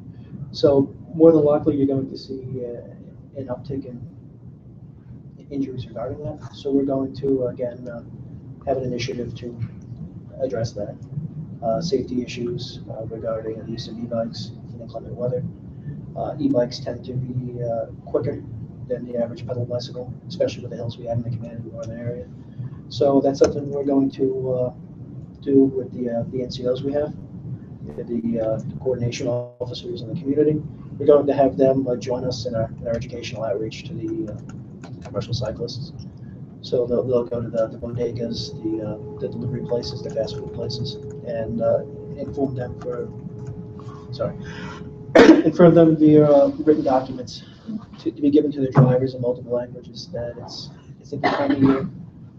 So more than likely, you're going to see an uptick in injuries regarding that. So we're going to, again, have an initiative to address that. Safety issues regarding the use of e-bikes in inclement weather. E-bikes tend to be quicker than the average pedal bicycle, especially with the hills we have in the Command Northern area. So that's something we're going to do with the NCOs we have, the coordination officers in the community. We're going to have them join us in our educational outreach to the commercial cyclists. So they'll go to the bodegas, the delivery places, the fast food places, and inform them via written documents to be given to their drivers in multiple languages, that it's at the time of year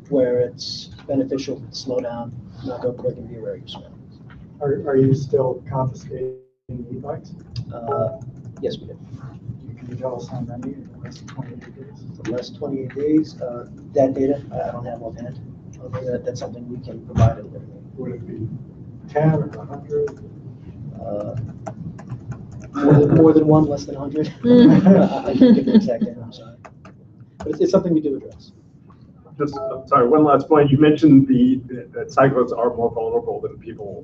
where it's beneficial to slow down, not go quick, and be aware of your surroundings. Are you still confiscating e-bikes? Yes, we do. Can you tell us how many in the last 28 days? For the last 28 days, that data I don't have offhand. That's something we can provide at a later date. Would it be 10 or 100? More than one, less than 100. I can't give the exact number, I'm sorry. But it's something we do address. Just, sorry, one last point. You mentioned that cyclists are more vulnerable than people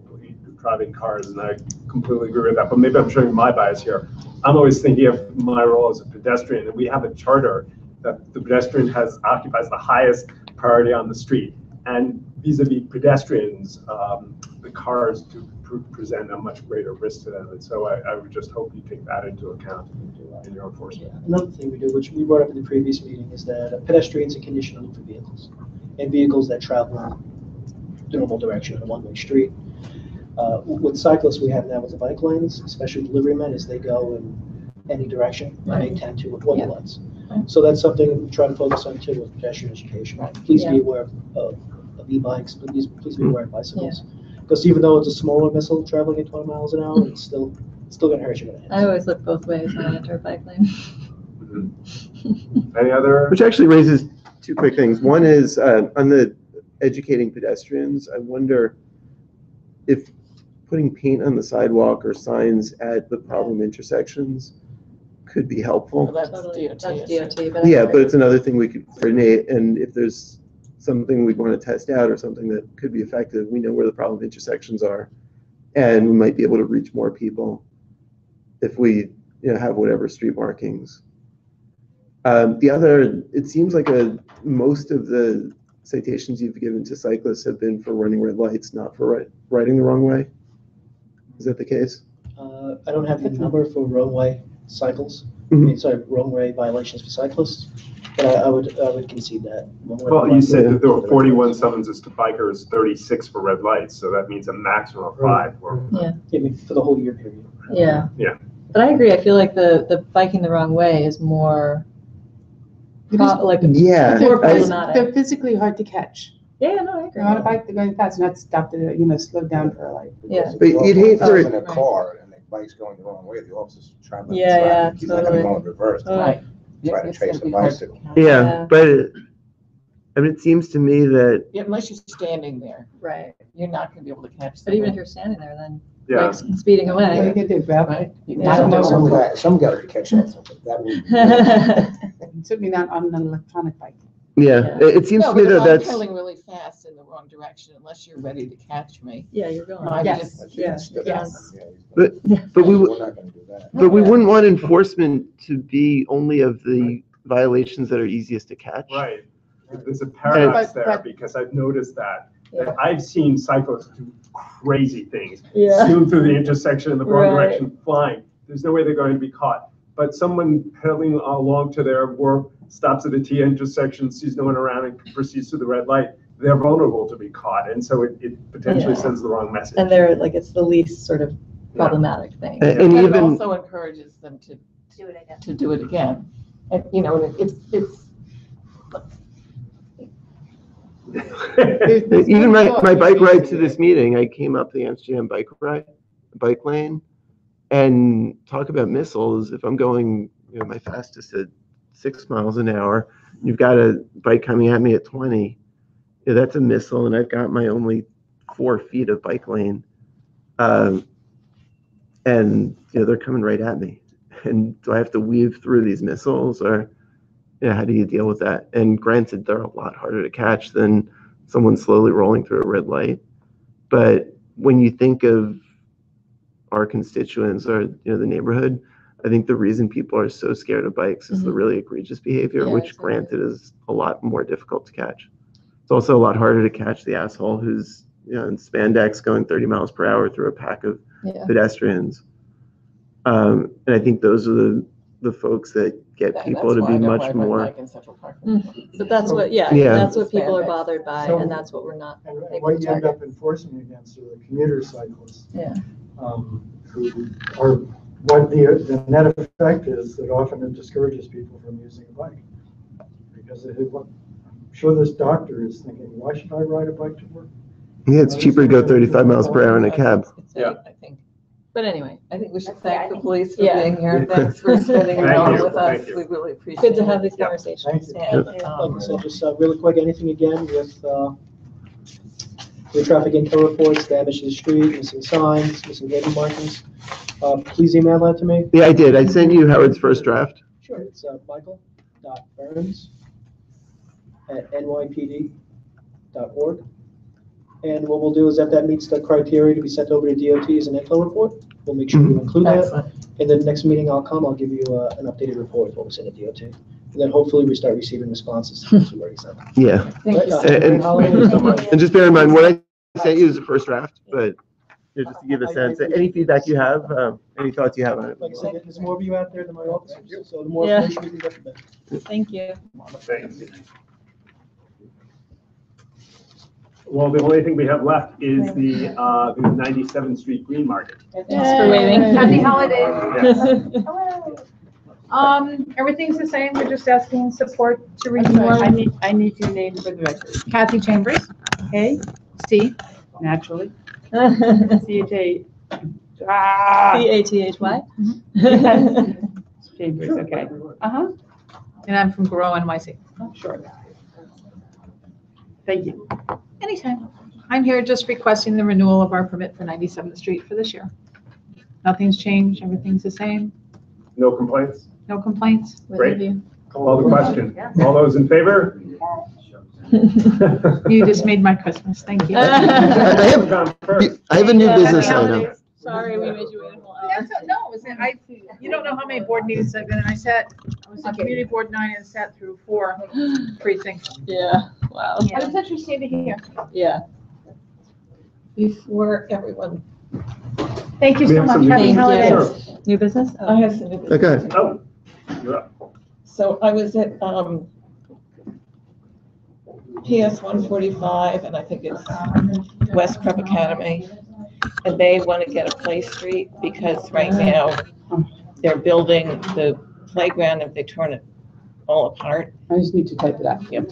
driving cars, and I completely agree with that. But maybe I'm showing my bias here. I'm always thinking of my role as a pedestrian, and we have a charter that the pedestrian occupies the highest priority on the street. And vis-a-vis pedestrians, the cars do present a much greater risk to them. And so I would just hope you take that into account in your enforcement. Yeah. Another thing we do, which we brought up in the previous meeting, is that pedestrians are conditioned to look for vehicles, and vehicles that travel the normal direction on a one-way street. With cyclists we have now with the bike lanes, especially delivery men, is they go in any direction, and they tend to avoid the lights. So that's something we try to focus on too with pedestrian education. Please be aware of e-bikes, please be aware of bicycles. Because even though it's a smaller missile traveling at 20 miles an hour, it's still going to hurt you. I always look both ways when I enter a bike lane. Any other? Which actually raises two quick things. One is on the educating pedestrians, I wonder if putting paint on the sidewalk or signs at the problem intersections could be helpful. Well, that's Totally. DOT. That's isn't it? DOT, but Yeah, but it's another thing we could coordinate, and if there's something we'd want to test out or something that could be effective, we know where the problem intersections are, and we might be able to reach more people if we have whatever street markings. The other, it seems like most of the citations you've given to cyclists have been for running red lights, not for riding the wrong way. Is that the case? I don't have the number for roadway cycles. I mean, sorry, roadway violations for cyclists, but I would concede that. Well, you said that there were 41 summonses to bikers, 36 for red lights, so that means a maximum of 5. I mean, for the whole year period. Yeah. Yeah. But I agree. I feel like the biking the wrong way is more Yeah. more They're problematic. physically hard to catch. Yeah, no, I agree. They're on a bike, they're going fast, not stop to, slow down for a light. Yeah. But you'd hate for in a car and they bike's going the wrong way, the officer's traveling. Yeah, yeah, He's not gonna go totally. in reverse. Right. Try to It's chase gonna a be hard to bicycle. count. Yeah, Yeah. but I mean, it seems to me that Yeah, unless you're standing there, Right. you're not gonna be able to catch But even if someone. you're standing there, then Yeah. bike's speeding What do you away. get there, grab Right? You Yeah. can knock them over. Some guy could catch up, that would. Certainly not on an electronic bike. yeah, it seems No, to me because that I'm that's pedaling really fast in the wrong direction unless you're ready to catch me. Yeah, you're going. I Yes. just- Yes. But we We're not gonna do that. but we wouldn't want enforcement to be only of the violations that are easiest to catch. Right. There's a paradox But- there but- because I've noticed that. Yeah. And I've seen cyclists do crazy things. Yeah. Zoom through the intersection in the wrong Right. direction, flying. There's no way they're going to be caught. But someone pedaling along to their work, stops at a T intersection, sees no one around and proceeds to the red light, they're vulnerable to be caught. And so it potentially Yeah. sends the wrong message. And they're like, it's the least sort of problematic thing. And But it even also encourages them to Do it again. do it again. And, you know, and it's, even my bike ride to this meeting, I came up the Amsterdam bike lane, and talk about missiles. If I'm going, my fastest at 6 miles an hour, you've got a bike coming at me at 20. That's a missile, and I've got my only 4 feet of bike lane, and they're coming right at me. And do I have to weave through these missiles, or how do you deal with that? And granted, they're a lot harder to catch than someone slowly rolling through a red light. But when you think of our constituents or the neighborhood, I think the reason people are so scared of bikes is the really egregious behavior, Yeah, which exactly. granted is a lot more difficult to catch. It's also a lot harder to catch the asshole who's in spandex going 30 miles per hour through a pack of Yeah. pedestrians. And I think those are the folks that get that's people to why be I don't much ride my more. bike in Central Park. But that's what, Yeah. that's what people are Spandex. bothered by, So- and that's what we're not And able what to you end target. up enforcing against are the commuter cyclists. Yeah. Who are, what the net effect is that often it discourages people from using a bike. Because I'm sure this doctor is thinking, why should I ride a bike to work? Yeah, it's cheaper to go 35 miles per hour in a cab. Yeah. But anyway, I think we should Yeah, I thank the think- police for Yeah. being here. Thanks for spending an Thank hour you. with us. Thank you. We really appreciate it. good to have these Yeah. conversations. Thank you. And, Like um, I said, just really quick, anything again with the traffic info reports, damage to the street, missing signs, missing label markings, please email that to me. Yeah, I did. I sent you Howard's first draft. Sure. It's michael.burns@nypd.org. And what we'll do is if that meets the criteria to be sent over to DOT as an info report, we'll make sure we include that. excellent. And then the next meeting I'll give you an updated report of what was in the DOT. And then hopefully we start receiving responses to those we already sent. Yeah. Thank you. Have a great And- holiday. Thank you so much. And just bear in mind, what I sent you is a first draft, but just to give a sense, any feedback you have, any thoughts you have on it. Like I said, there's more of you out there than my officers, so the more Yeah. information we can get, the better. Thank you. Thanks. Well, the only thing we have left is the 97th Street Green Market. Thanks for waiting. Happy holidays. Yes. Everything's the same, we're just asking support to I'm renew sorry, our I need your name for the record. Kathy Chambers, C, naturally, C-H-A, C-A-T-H-Y? Chambers, okay. Uh-huh, and I'm from Grow NYC. sure. Thank you. Anytime. I'm here just requesting the renewal of our permit for 97th Street for this year. Nothing's changed, everything's the same, No complaints? no complaints. Great. you. Call the question. All those in favor? You just made my Christmas, thank you. I have a new business Happy item. holidays. Sorry, we made you wait a whole hour. You don't know how many board meetings I've been in. I was on community board 9 and sat through 4 precincts. Yeah, wow. But it's interesting to hear. Yeah. Before everyone, Thank you We so have some much, happy Thank you. holidays. Sure. New business? I have some. Okay. Oh, you're up. So I was at PS 145, and I think it's West Prep Academy, and they want to get a play street because right now they're building the playground and they turn it all apart. I just need to type it out. Yep.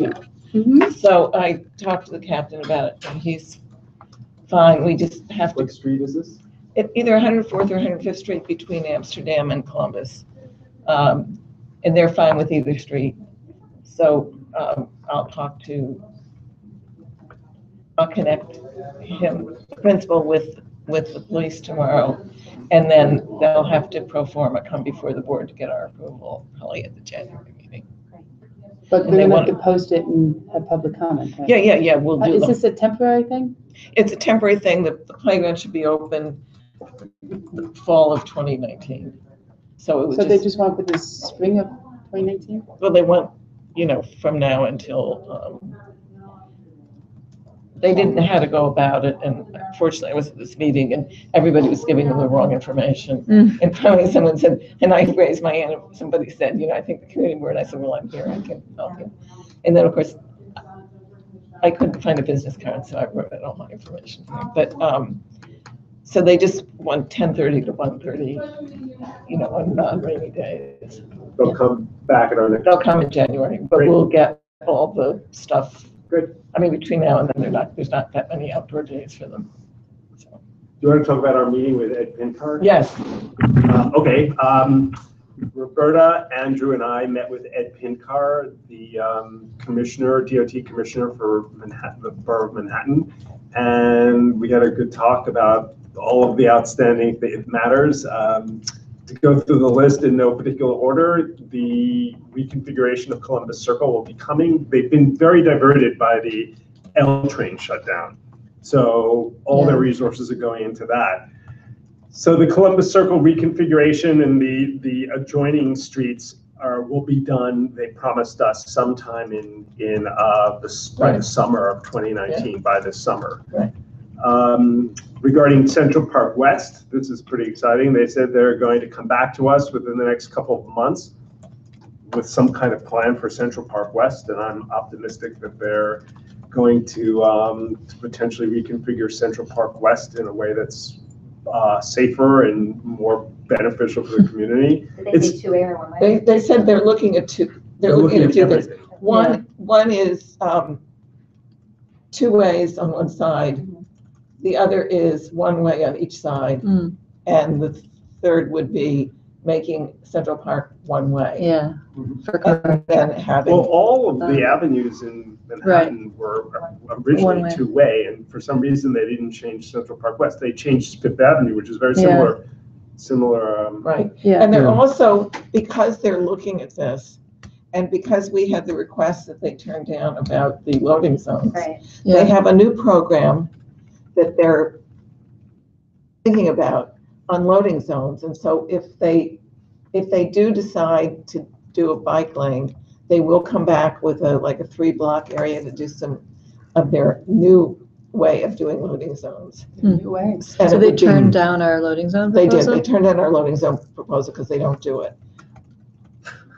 So I talked to the captain about it, and he's fine. We just have to, What street is this? either 104th or 105th Street between Amsterdam and Columbus. And they're fine with either street. So I'll connect him, the principal, with the police tomorrow. And then they'll have to pro forma come before the board to get our approval, probably at the January meeting. But And they're they gonna want- have to post it and have public comment, right? Yeah, we'll do Is them. this a temporary thing? It's a temporary thing. The playground should be open the fall of 2019. So it would So they just want for the spring of 2019? well, they want, from now until, they didn't know how to go about it, and unfortunately I was at this meeting and everybody was giving them the wrong information. And finally someone said, and I raised my hand, and somebody said, I think the community board, I said, well, I'm here, I can help you. And then, of course, I couldn't find a business card, so I wrote out all my information here. But, so they just want 10:30 to 1:30, on non-rainy days. They'll come back at our next. They'll come in January, but Great. we'll get all the stuff. Good. I mean, between now and then, there's not that many outdoor days for them. So, Do you want to talk about our meeting with Ed Pinkard? yes, Okay. Roberta, Andrew, and I met with Ed Pinkard, the DOT commissioner for Manhattan, the borough of Manhattan, and we had a good talk about all of the outstanding matters. To go through the list in no particular order, the reconfiguration of Columbus Circle will be coming. They've been very diverted by the L train shutdown, so all their resources are going into that. So the Columbus Circle reconfiguration and the adjoining streets will be done. They promised us sometime by the summer of 2019. By this summer. Right. Regarding Central Park West, this is pretty exciting. They said they're going to come back to us within the next couple of months with some kind of plan for Central Park West, and I'm optimistic that they're going to potentially reconfigure Central Park West in a way that's safer and more beneficial for the community. Did they say two-way or one-way? they said they're looking at two. They're looking at two things. everything. One is 2 ways on one side. The other is 1 way on each side. And the third would be making Central Park 1 way. Yeah. And then having. Well, all of the avenues in Manhattan were originally One-way. 2-way, and for some reason they didn't change Central Park West. They changed Fifth Avenue, which is very similar. Right. Yeah. And they're also, because they're looking at this, and because we had the request that they turned down about the loading zones, Right. they have a new program that they're thinking about on loading zones. And so if they do decide to do a bike lane, they will come back with a 3-block area to do some of their new way of doing loading zones. New ways. And So it they would be- turned down our loading zone They did, proposal? they turned down our loading zone proposal because they don't do it.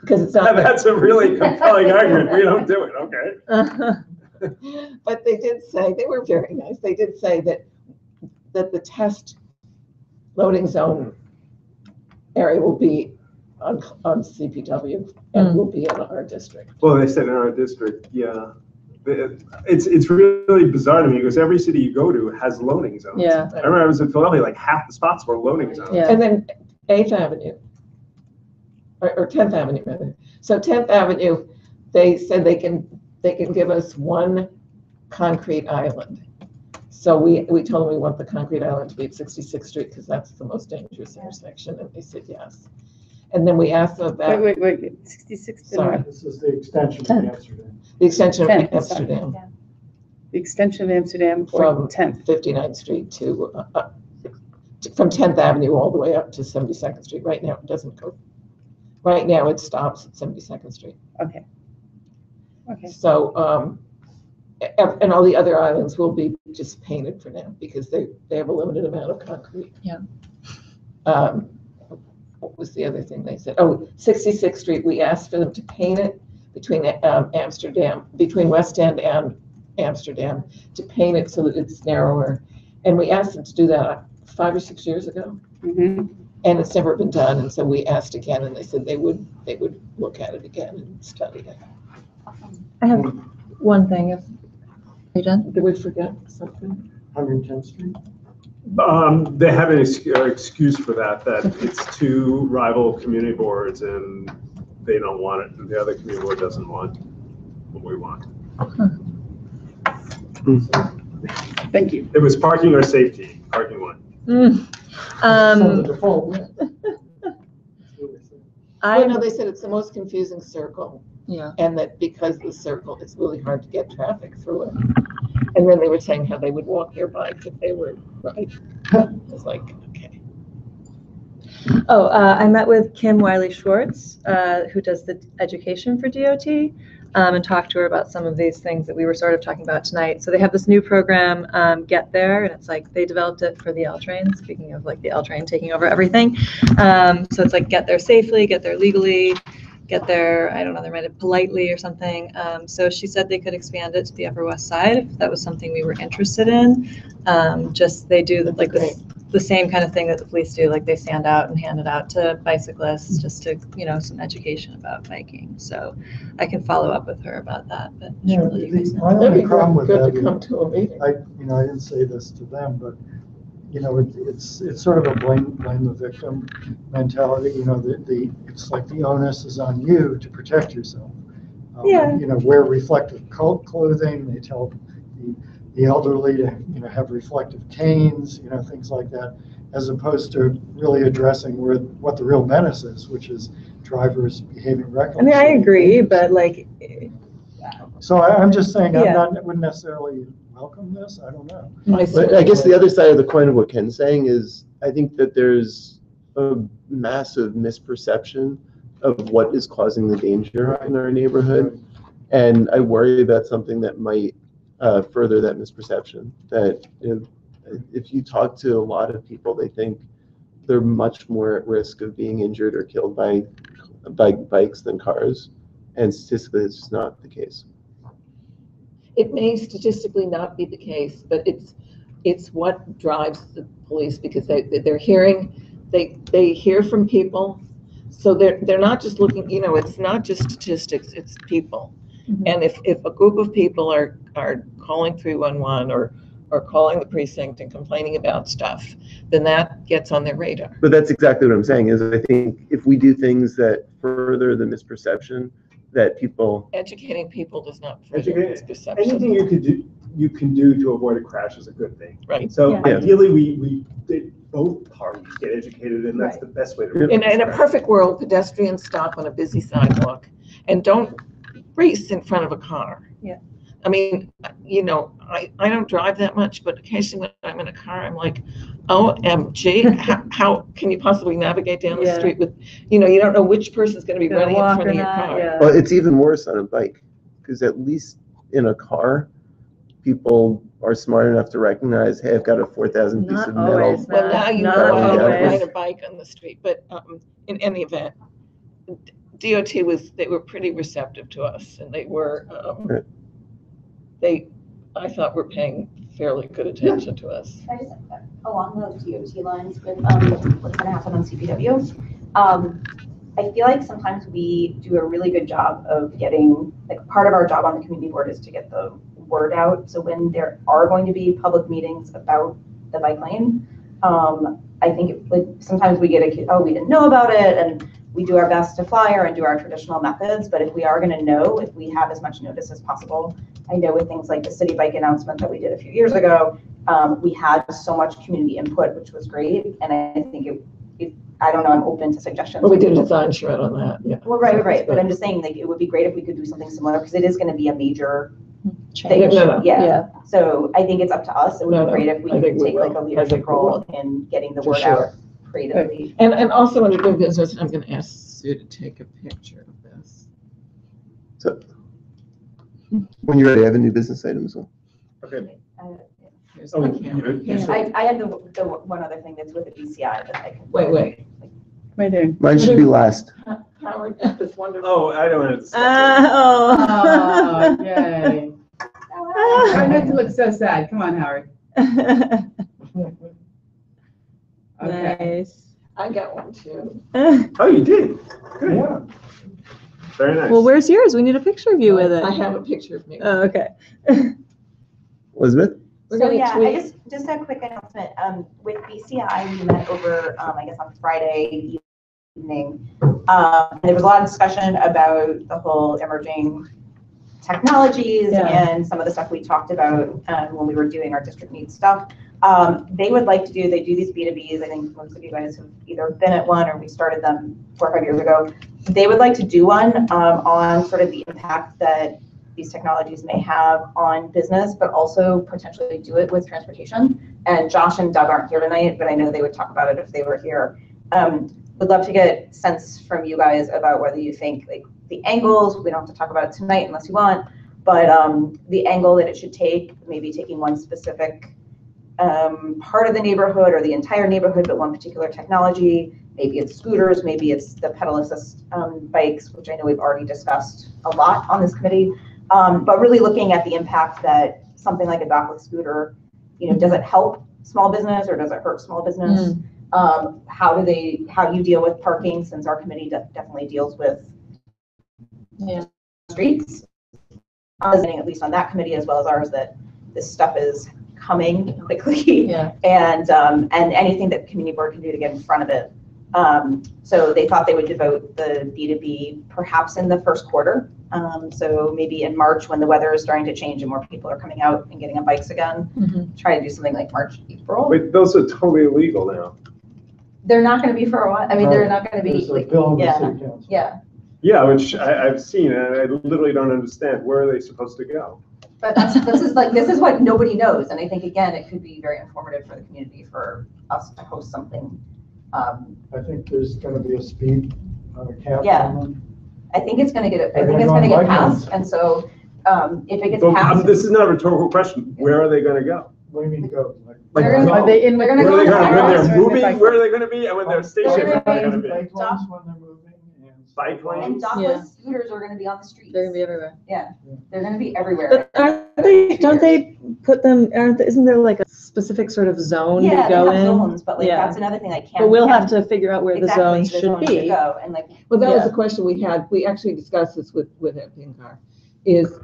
Because it's not. That's a really compelling argument. We don't do it, okay. But they did say, they were very nice, they did say that the test loading zone area will be on CPW and will be in our district. Well, they said in our district, yeah. It's really bizarre to me because every city you go to has loading zones. Yeah. I remember I was in Philadelphia, half the spots were loading zones. Yeah. And then 8th Avenue, or 10th Avenue rather. So 10th Avenue, they said they can give us 1 concrete island. So we told them we want the concrete island to be at 66th Street because that's the most dangerous intersection, and they said yes. And then we asked them about Wait, 66. Sorry. This is the extension of Amsterdam. the extension of 10th, Amsterdam The extension of Amsterdam from from 10th. 59th Street to from 10th Avenue all the way up to 72nd Street. Right now, it doesn't go. Right now, it stops at 72nd Street. Okay. Okay. So, and all the other islands will be just painted for now because they have a limited amount of concrete. Yeah. What was the other thing they said? Oh, 66th Street, we asked for them to paint it between Amsterdam, between West End and Amsterdam, to paint it so that it's narrower. And we asked them to do that 5 or 6 years ago. Mm-hmm. And it's never been done, and so we asked again, and they said they would look at it again and study it. I have one thing. Are you done? Did we forget something? 110th Street? They have an excuse for that it's two rival community boards and they don't want it, and the other community board doesn't want what we want. Thank you. It was parking or safety, parking one. So the default wins. Well, no, they said it's the most confusing circle, Yeah. and that because of the circle, it's really hard to get traffic through it. And then they were saying how they would walk your bike if they were right. It's like, okay. Oh, I met with Kim Wiley Schwartz, who does the education for DOT, and talked to her about some of these things that we were sort of talking about tonight. So they have this new program, Get There, and it's like they developed it for the L train, speaking of like the L train taking over everything. So it's like get there safely, get there legally, get there, I don't know, they might have politely or something. So she said they could expand it to the Upper West Side if that was something we were interested in. Just they do like the same kind of thing that the police do, like they stand out and hand it out to bicyclists just to, you know, some education about biking. So I can follow up with her about that, but Yeah, she'll let you guys know. my That'd only be problem with good that to come to a meeting. I didn't say this to them, but, you know, it's sort of a blame the victim mentality. You know, it's like the onus is on you to protect yourself. Yeah. You know, wear reflective clothing. They tell the elderly to, you know, have reflective canes, you know, things like that, as opposed to really addressing what the real menace is, which is drivers behaving recklessly. I mean, I agree, but like, So I'm just saying, Yeah. wouldn't necessarily welcome this. I don't know. But I guess the other side of the coin of what Ken's saying is, I think that there's a massive misperception of what is causing the danger in our neighborhood. And I worry that's something that might further that misperception. That if you talk to a lot of people, they think they're much more at risk of being injured or killed by bikes than cars. And statistically, it's just not the case. It may statistically not be the case, but it's what drives the police, because they're hearing, they hear from people. So they're not just looking, you know, it's not just statistics, it's people. Mhm. And if a group of people are calling 311 or calling the precinct and complaining about stuff, then that gets on their radar. But that's exactly what I'm saying, is I think if we do things that further the misperception that people... Educating people does not further misperception. Anything you can do to avoid a crash is a good thing. Right. So Yeah. ideally, we both parties get educated, and that's the best way to. In a perfect world, pedestrians stop on a busy sidewalk and don't race in front of a car. Yeah. I mean, you know, I don't drive that much, but occasionally when I'm in a car, I'm like, OMG, how can you possibly navigate down the Yeah. street with, you know, you don't know which person's going to be Gonna running in walk front or of your not, car. yeah. Well, it's even worse on a bike, because at least in a car, people are smart enough to recognize, hey, I've got a 4,000 piece Not of metal. always. Well, now you Not know how to always. ride a bike on the street, but in any event, DOT they were pretty receptive to us, and they were, I thought were paying fairly good attention to us. I just, along those DOT lines with what's going to happen on CPW, I feel like sometimes we do a really good job of getting, like, part of our job on the community board is to get the word out. So when there are going to be public meetings about the bike lane, I think like sometimes we get we didn't know about it, and we do our best to flyer and do our traditional methods. But if we are going to know, if we have as much notice as possible, I know with things like the city bike announcement that we did a few years ago, we had so much community input, which was great. And I think I don't know, I'm open to suggestions. Well, we did a design shred on that, yeah. Well, right. But I'm just saying, like, it would be great if we could do something similar, because it is going to be a major thing. No. Yeah. So I think it's up to us. It would No, be great if we I could think we take like will. a I leadership think we role will. in getting the For word sure. out creatively. And also under new business, I'm going to ask Sue to take a picture of this. So when you're ready, I have a new business item as well. Okay. Here's Oh, my camera. I had the one other thing that's with the BCI that I can. Wait. Right there. Mine should be last. Howard, that's wonderful. Oh, I don't have to. Oh, yay. Try not to look so sad. Come on, Howard. Okay. Nice. I got one too. Oh, you did? Good. Yeah. Very nice. Well, where's yours? We need a picture of you with it. I have a picture of me. Oh, okay. Elizabeth? We're So gonna yeah, tweet. just a quick announcement. With BCI, we met over, I guess on Friday evening. And there was a lot of discussion about the whole emerging technologies Yeah. and some of the stuff we talked about when we were doing our district needs stuff. They would like to do, they do these B2Bs. I think most of you guys have either been at one or we started them 4 or 5 years ago. They would like to do one on sort of the impact that these technologies may have on business, but also potentially do it with transportation. And Josh and Doug aren't here tonight, but I know they would talk about it if they were here. Would love to get sense from you guys about whether you think like the angles, we don't have to talk about it tonight unless you want, but the angle that it should take, maybe taking one specific part of the neighborhood or the entire neighborhood, but one particular technology. Maybe it's scooters, maybe it's the pedal assist bikes, which I know we've already discussed a lot on this committee. But really looking at the impact that something like a dockless scooter, does it help small business or does it hurt small business? How do you deal with parking, since our committee definitely deals with streets, at least on that committee as well as ours, that this stuff is coming quickly, and anything that the community board can do to get in front of it. So they thought they would devote the B2B perhaps in the first quarter. So maybe in March, when the weather is starting to change and more people are coming out and getting on bikes again, try to do something like March, April. Wait, those are totally illegal now. They're not going to be for a while. I mean, they're not going to be. There's a bill in the city council. Yeah, which I've seen, and I literally don't understand. Where are they supposed to go? But this is what nobody knows, and I think again it could be very informative for the community for us to host something. I think there's going to be a speed cap. Yeah. on them. I think it's going to get. I think it's going to get passed, and so if it gets passed, This is not a rhetorical question. Where are they going to go? What do you mean go? Are they in? They're going to go When in they're moving, where are they going to be? And when they're stationary, where are they going to be? Bike lanes when they're moving. Bike and lanes? dockless scooters are going to be on the streets. They're gonna be everywhere. Yeah, they're going to be everywhere. But don't they put them, isn't there like a specific sort of zone you Yeah, go they have in? zones, but like that's another thing I can't. But we'll have to figure out where the zones should be. Go, and like, Well, that was the question we had. We actually discussed this with FNCAR, is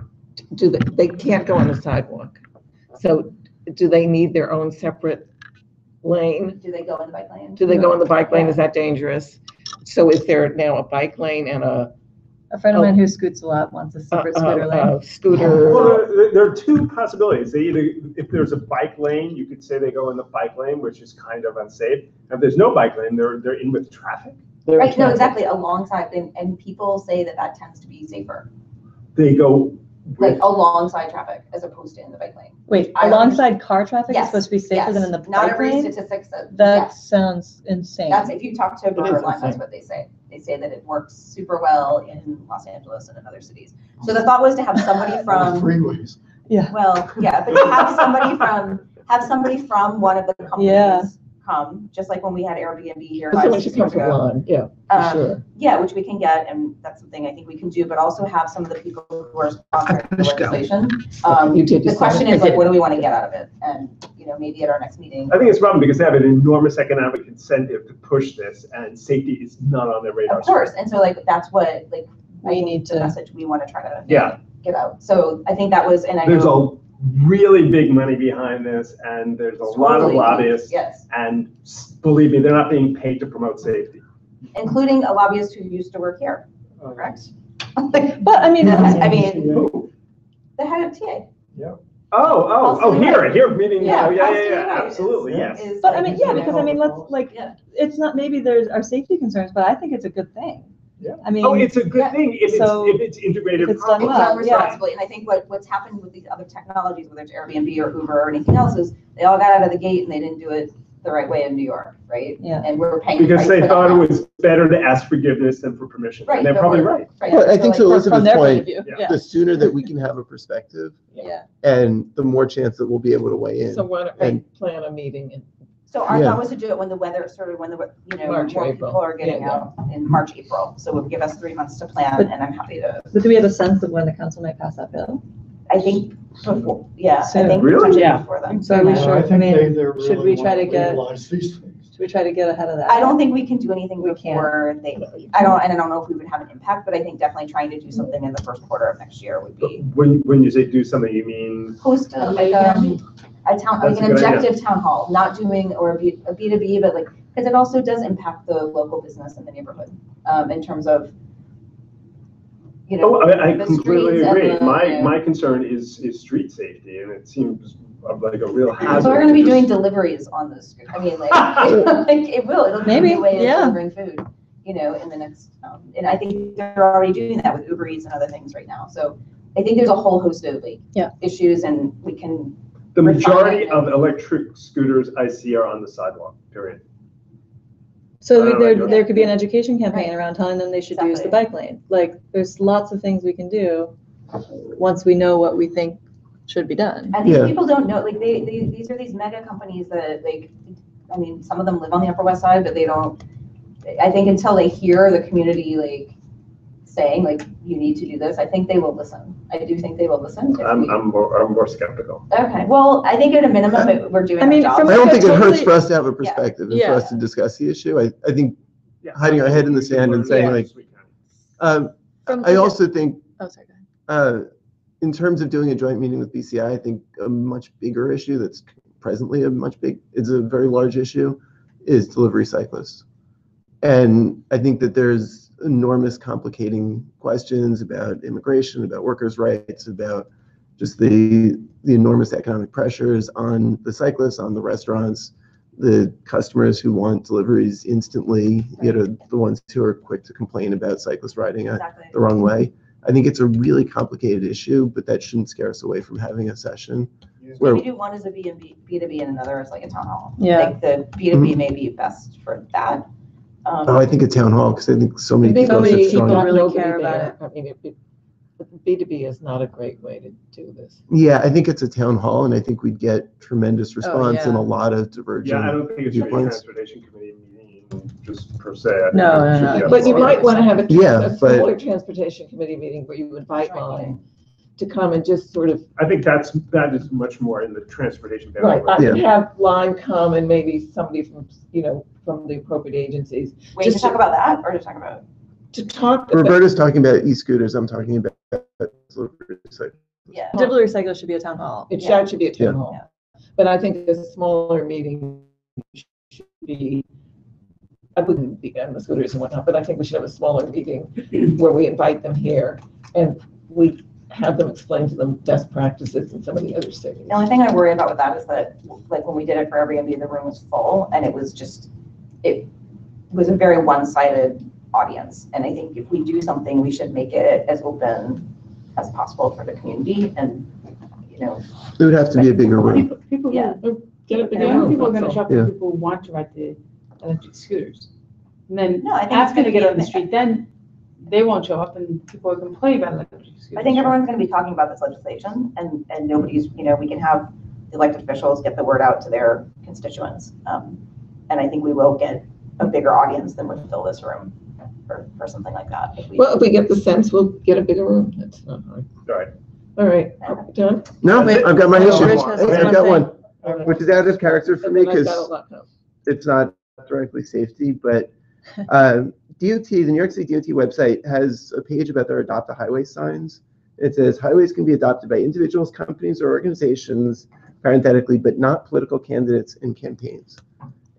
they can't go on the sidewalk. So do they need their own separate lane? do they go in the bike lane? Do they go in the bike lane? Is that dangerous? So is there now a bike lane and a friend of mine who scoots a lot wants a separate scooter lane. Scooter? Well, there are two possibilities. They either, if there's a bike lane, you could say they go in the bike lane, which is kind of unsafe. If there's no bike lane, they're in with traffic. Right, no, exactly, alongside, and people say that tends to be safer, They go like alongside traffic as opposed to in the bike lane. Wait, I alongside car traffic is Yes, supposed to be safer than in the Not bike every lane? statistics that, That yes, sounds insane. that's, if you talk to Borderline, that's insane. what they say. They say that it works super well in Los Angeles and in other cities. So the thought was to have somebody from, Freeways. well, yeah, but to have somebody from one of the companies come, just like when we had Airbnb here Someone 5 should 6 come years from ago. Lon, yeah, for sure. Yeah, which we can get, and that's something I think we can do, but also have some of the people who are sponsoring the legislation. You did The decide. question is like, what do we want to get out of it? And, maybe at our next meeting. I think it's a problem because they have an enormous economic incentive to push this, and safety is not on their radar. Of course, and so like, that's what, like, We need the to- message we want to try to Yeah. get out. So I think that was, and I There's know. a really big money behind this, and there's a lot of Totally. lobbyists, Yes, and believe me, they're not being paid to promote safety. including a lobbyist who used to work here, correct? But I mean, I mean, Who? the head of TA. Here meeting, Yeah, yeah, absolutely, yes. is but I like- mean, yeah, because I mean, let's like, Yeah. it's not, maybe there's our safety concerns, but I think it's a good thing. Yeah. I mean. Oh, it's a good thing if So, it's integrated if it's done properly. It's done well, yeah. responsibly, and I think what's happened with these other technologies, whether it's Airbnb or Uber or anything else, is they all got out of the gate and they didn't do it the right way in New York, right? Yeah. And we're paying. the Because price they for that thought now. it was better to ask forgiveness than for permission, Right, and they're but probably we're- right. Right. But I So, think to like, Elizabeth's From their point of point, view, Yeah. yeah. the sooner that we can have a perspective Yeah. and the more chance that we'll be able to weigh in. So why don't we plan a meeting in So our Yeah. thought was to do it when the weather started, when March, more April. people are getting Yeah, out in March, April. So it would give us 3 months to plan, But- and I'm happy to, But do we have a sense of when the council might pass that bill? I think, before, yeah, I Soon. think Really? potentially Yeah. before then. So we should, I mean, they're should really we try to wanna get- legalize these things. Should we try to get ahead of that? I don't think we can do anything We can't. before they leave. I don't know if we would have an impact, but I think definitely trying to do something in the first quarter of next year would be When you say do something, you mean? host a town, That's like a an good idea. objective town hall, not doing or a B2B, but like, because it also does impact the local business in the neighborhood, in terms of, you know. Oh, I the completely streets and agree. the, My, you know. my concern is street safety, and it seems like a real hazard. So we're gonna be to doing just- deliveries on those, I mean, like, like it'll be a Maybe, new way of yeah. delivering food, you know, in the next, and I think they're already doing that with Uber Eats and other things right now. So I think there's a whole host of like issues, and we can. The refine majority it. of electric scooters I see are on the sidewalk, period. So I don't there, know. there could be an education campaign Right. around telling them they should use the Exactly. bike lane. Like, there's lots of things we can do once we know what we think should be done. And these Yeah. people don't know, like, these are these mega companies that, like, I mean, some of them live on the Upper West Side, but they don't, I think until they hear the community, like, saying, like, you need to do this, I think they will listen. I do think they will listen. if I'm we- more skeptical. Okay, well, I think at a minimum, we're doing I our mean, job. from I don't think it hurts Totally- for us to have a perspective and for Yeah. us to discuss the issue. I think Yeah. hiding our head in the sand and saying like, From- I also think, Oh, sorry, go ahead. in terms of doing a joint meeting with BCI, I think a much bigger issue that's presently it's a very large issue, is delivery cyclists. And I think that there's enormous complicating questions about immigration, about workers' rights, about just the enormous economic pressures on the cyclists, on the restaurants, the customers who want deliveries instantly, the ones who are quick to complain about cyclists riding Exactly. the wrong way. I think it's a really complicated issue, but that shouldn't scare us away from having a session. where- Maybe do one as a B2B and another as like a town hall. Yeah. Like the B2B may be best for that. Oh, I think a town hall, because I think so many Maybe people have many such strong. people really nobody care about there. I mean, B2B is not a great way to do this. Yeah, I think it's a town hall, and I think we'd get tremendous response and yeah. a lot of diverging. Yeah, I don't think it should be a viewpoints. transportation committee meeting just per se. I think No, it should no, be no. a But you forum. might want to have a Yeah, but- smaller transportation committee meeting where you invite Lime to come and just sort of, I think that is much more in the transportation. right, I bandwidth. would have Lime come and maybe somebody from, from the appropriate agencies. Wait, to just talk about that or to talk about? To talk about, Roberta's talking about e-scooters, I'm talking about delivery cyclists. Yeah. Delivery cycle should be a town hall. that should be a Yeah. town hall. But I think a smaller meeting should be, I wouldn't be on the scooters and whatnot, but I think we should have a smaller meeting where we invite them here and we have them explain to them best practices in some of the other cities. The only thing I worry about with that is that, like, when we did it for Airbnb, the room was full, and it was a very one-sided audience. And I think if we do something, we should make it as open as possible for the community, and, It would have to be a bigger room. People Yeah. Get it Yeah, together. people are gonna shop Yeah. for people who want to ride the electric scooters. And then No, I think it's after they gonna get be on the a- street, then they won't show up and people are complaining about electric scooters. I think everyone's gonna be talking about this legislation, and nobody's, we can have the elected officials get the word out to their constituents. And I think we will get a bigger audience than would fill this room for something like that. Well, if we get the sense, we'll get a bigger room. That's not hard. All right. All right, John? No, Wait, I've got my Rich issue. has I've got one one, which is out of character for And me then I've got a because lot more. it's not directly safety, but DOT, the New York City DOT website has a page about their Adopt a Highway signs. It says highways can be adopted by individuals, companies, or organizations, parenthetically, but not political candidates and campaigns.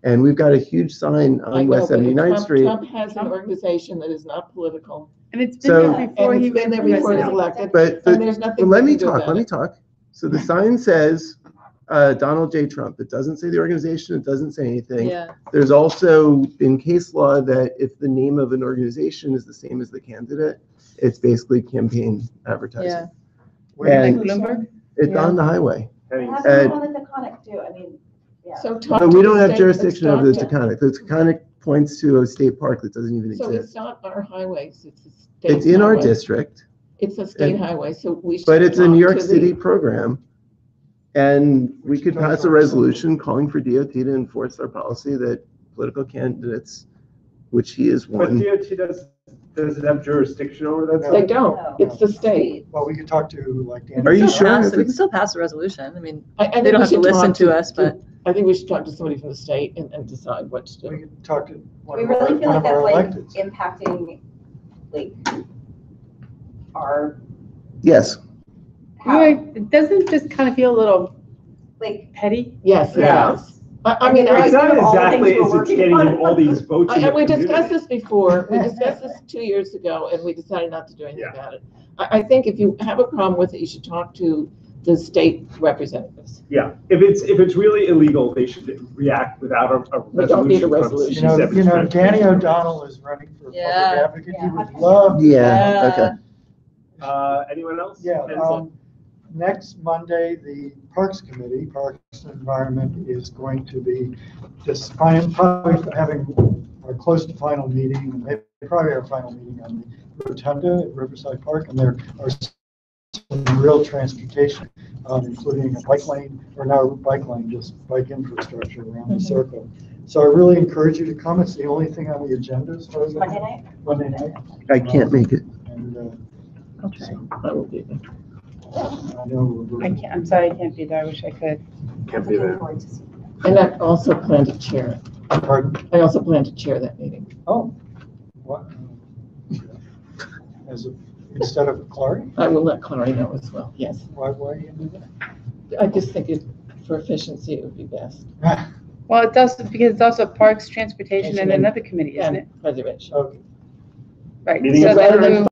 And we've got a huge sign I on know, West but 79th Trump- Street. Trump has an organization that is not political, And it's So- been there before and he it's been was there before he was president. elected, But and there's nothing. let we me can do talk, about let me it. talk. So the sign says Donald J. Trump. It doesn't say the organization, it doesn't say anything. Yeah. There's also been case law that if the name of an organization is the same as the candidate, it's basically campaign advertising. Yeah. Where And is this Bloomberg? on? it's on the highway. It Heading- happens on the Taconic too, I mean, yeah. So talk But to we the don't have state, jurisdiction let's over the talk- Taconic. The Taconic points to a state park that doesn't even So exist. it's not our highways, it's a state. It's in our highway. district, It's a state and- highway, so we should. but it's a talk New York to the- City program. And we could pass a resolution calling for DOT to enforce our policy that political candidates, which he is But one. DOT does it have jurisdiction over that? They stuff? don't, it's the state. Well, we could talk to like Dan. Are you Still sure? pass if it. We can it's- still pass a resolution. I mean, I they think don't we have to should listen talk to us, but I think we should talk to somebody from the state and decide what to We do. could talk to Do one we of our, really feel one like of our that's like electeds. impacting, like, our, Yes, how, It doesn't just kind of feel a little like, petty? Yes, it Yeah. does. I mean, Right. It's not All the exactly things we're as it's working getting on. all these votes in the and we discussed community. this before, we discussed this 2 years ago, and we decided not to do anything Yeah. about it. I think if you have a problem with it, you should talk to the state representatives. Yeah, if it's really illegal, they should react without a We don't need a resolution. from resolution. You know, CB7 Danny O'Donnell is running for public Yeah. advocate. He Yeah. would love. yeah, okay. Anyone else? Yeah, That's next Monday, the Parks Committee, Parks and Environment, is going to be just probably having our close to final meeting, maybe probably our final meeting on the Rotunda at Riverside Park, and there are some real transportation, including a bike lane, or not a bike lane, just bike infrastructure around the circle. So I really encourage you to come. It's the only thing on the agenda as far as I Monday know. night? Monday night. I can't make it. And Okay. so I will be there. I know we're. I'm sorry, I can't be there. I wish I could. Can't be there. Looking forward to seeing you. And I also plan to chair it. Pardon? I also plan to chair that meeting. Oh, what? Instead of Clary? I will let Clary know as well, yes. Why are you doing I just think for efficiency, it would be best. that? Well, it does, because it's also Parks, Transportation, and another committee, isn't it? And preservation. Okay. Right. Meeting So is then adjourned. we-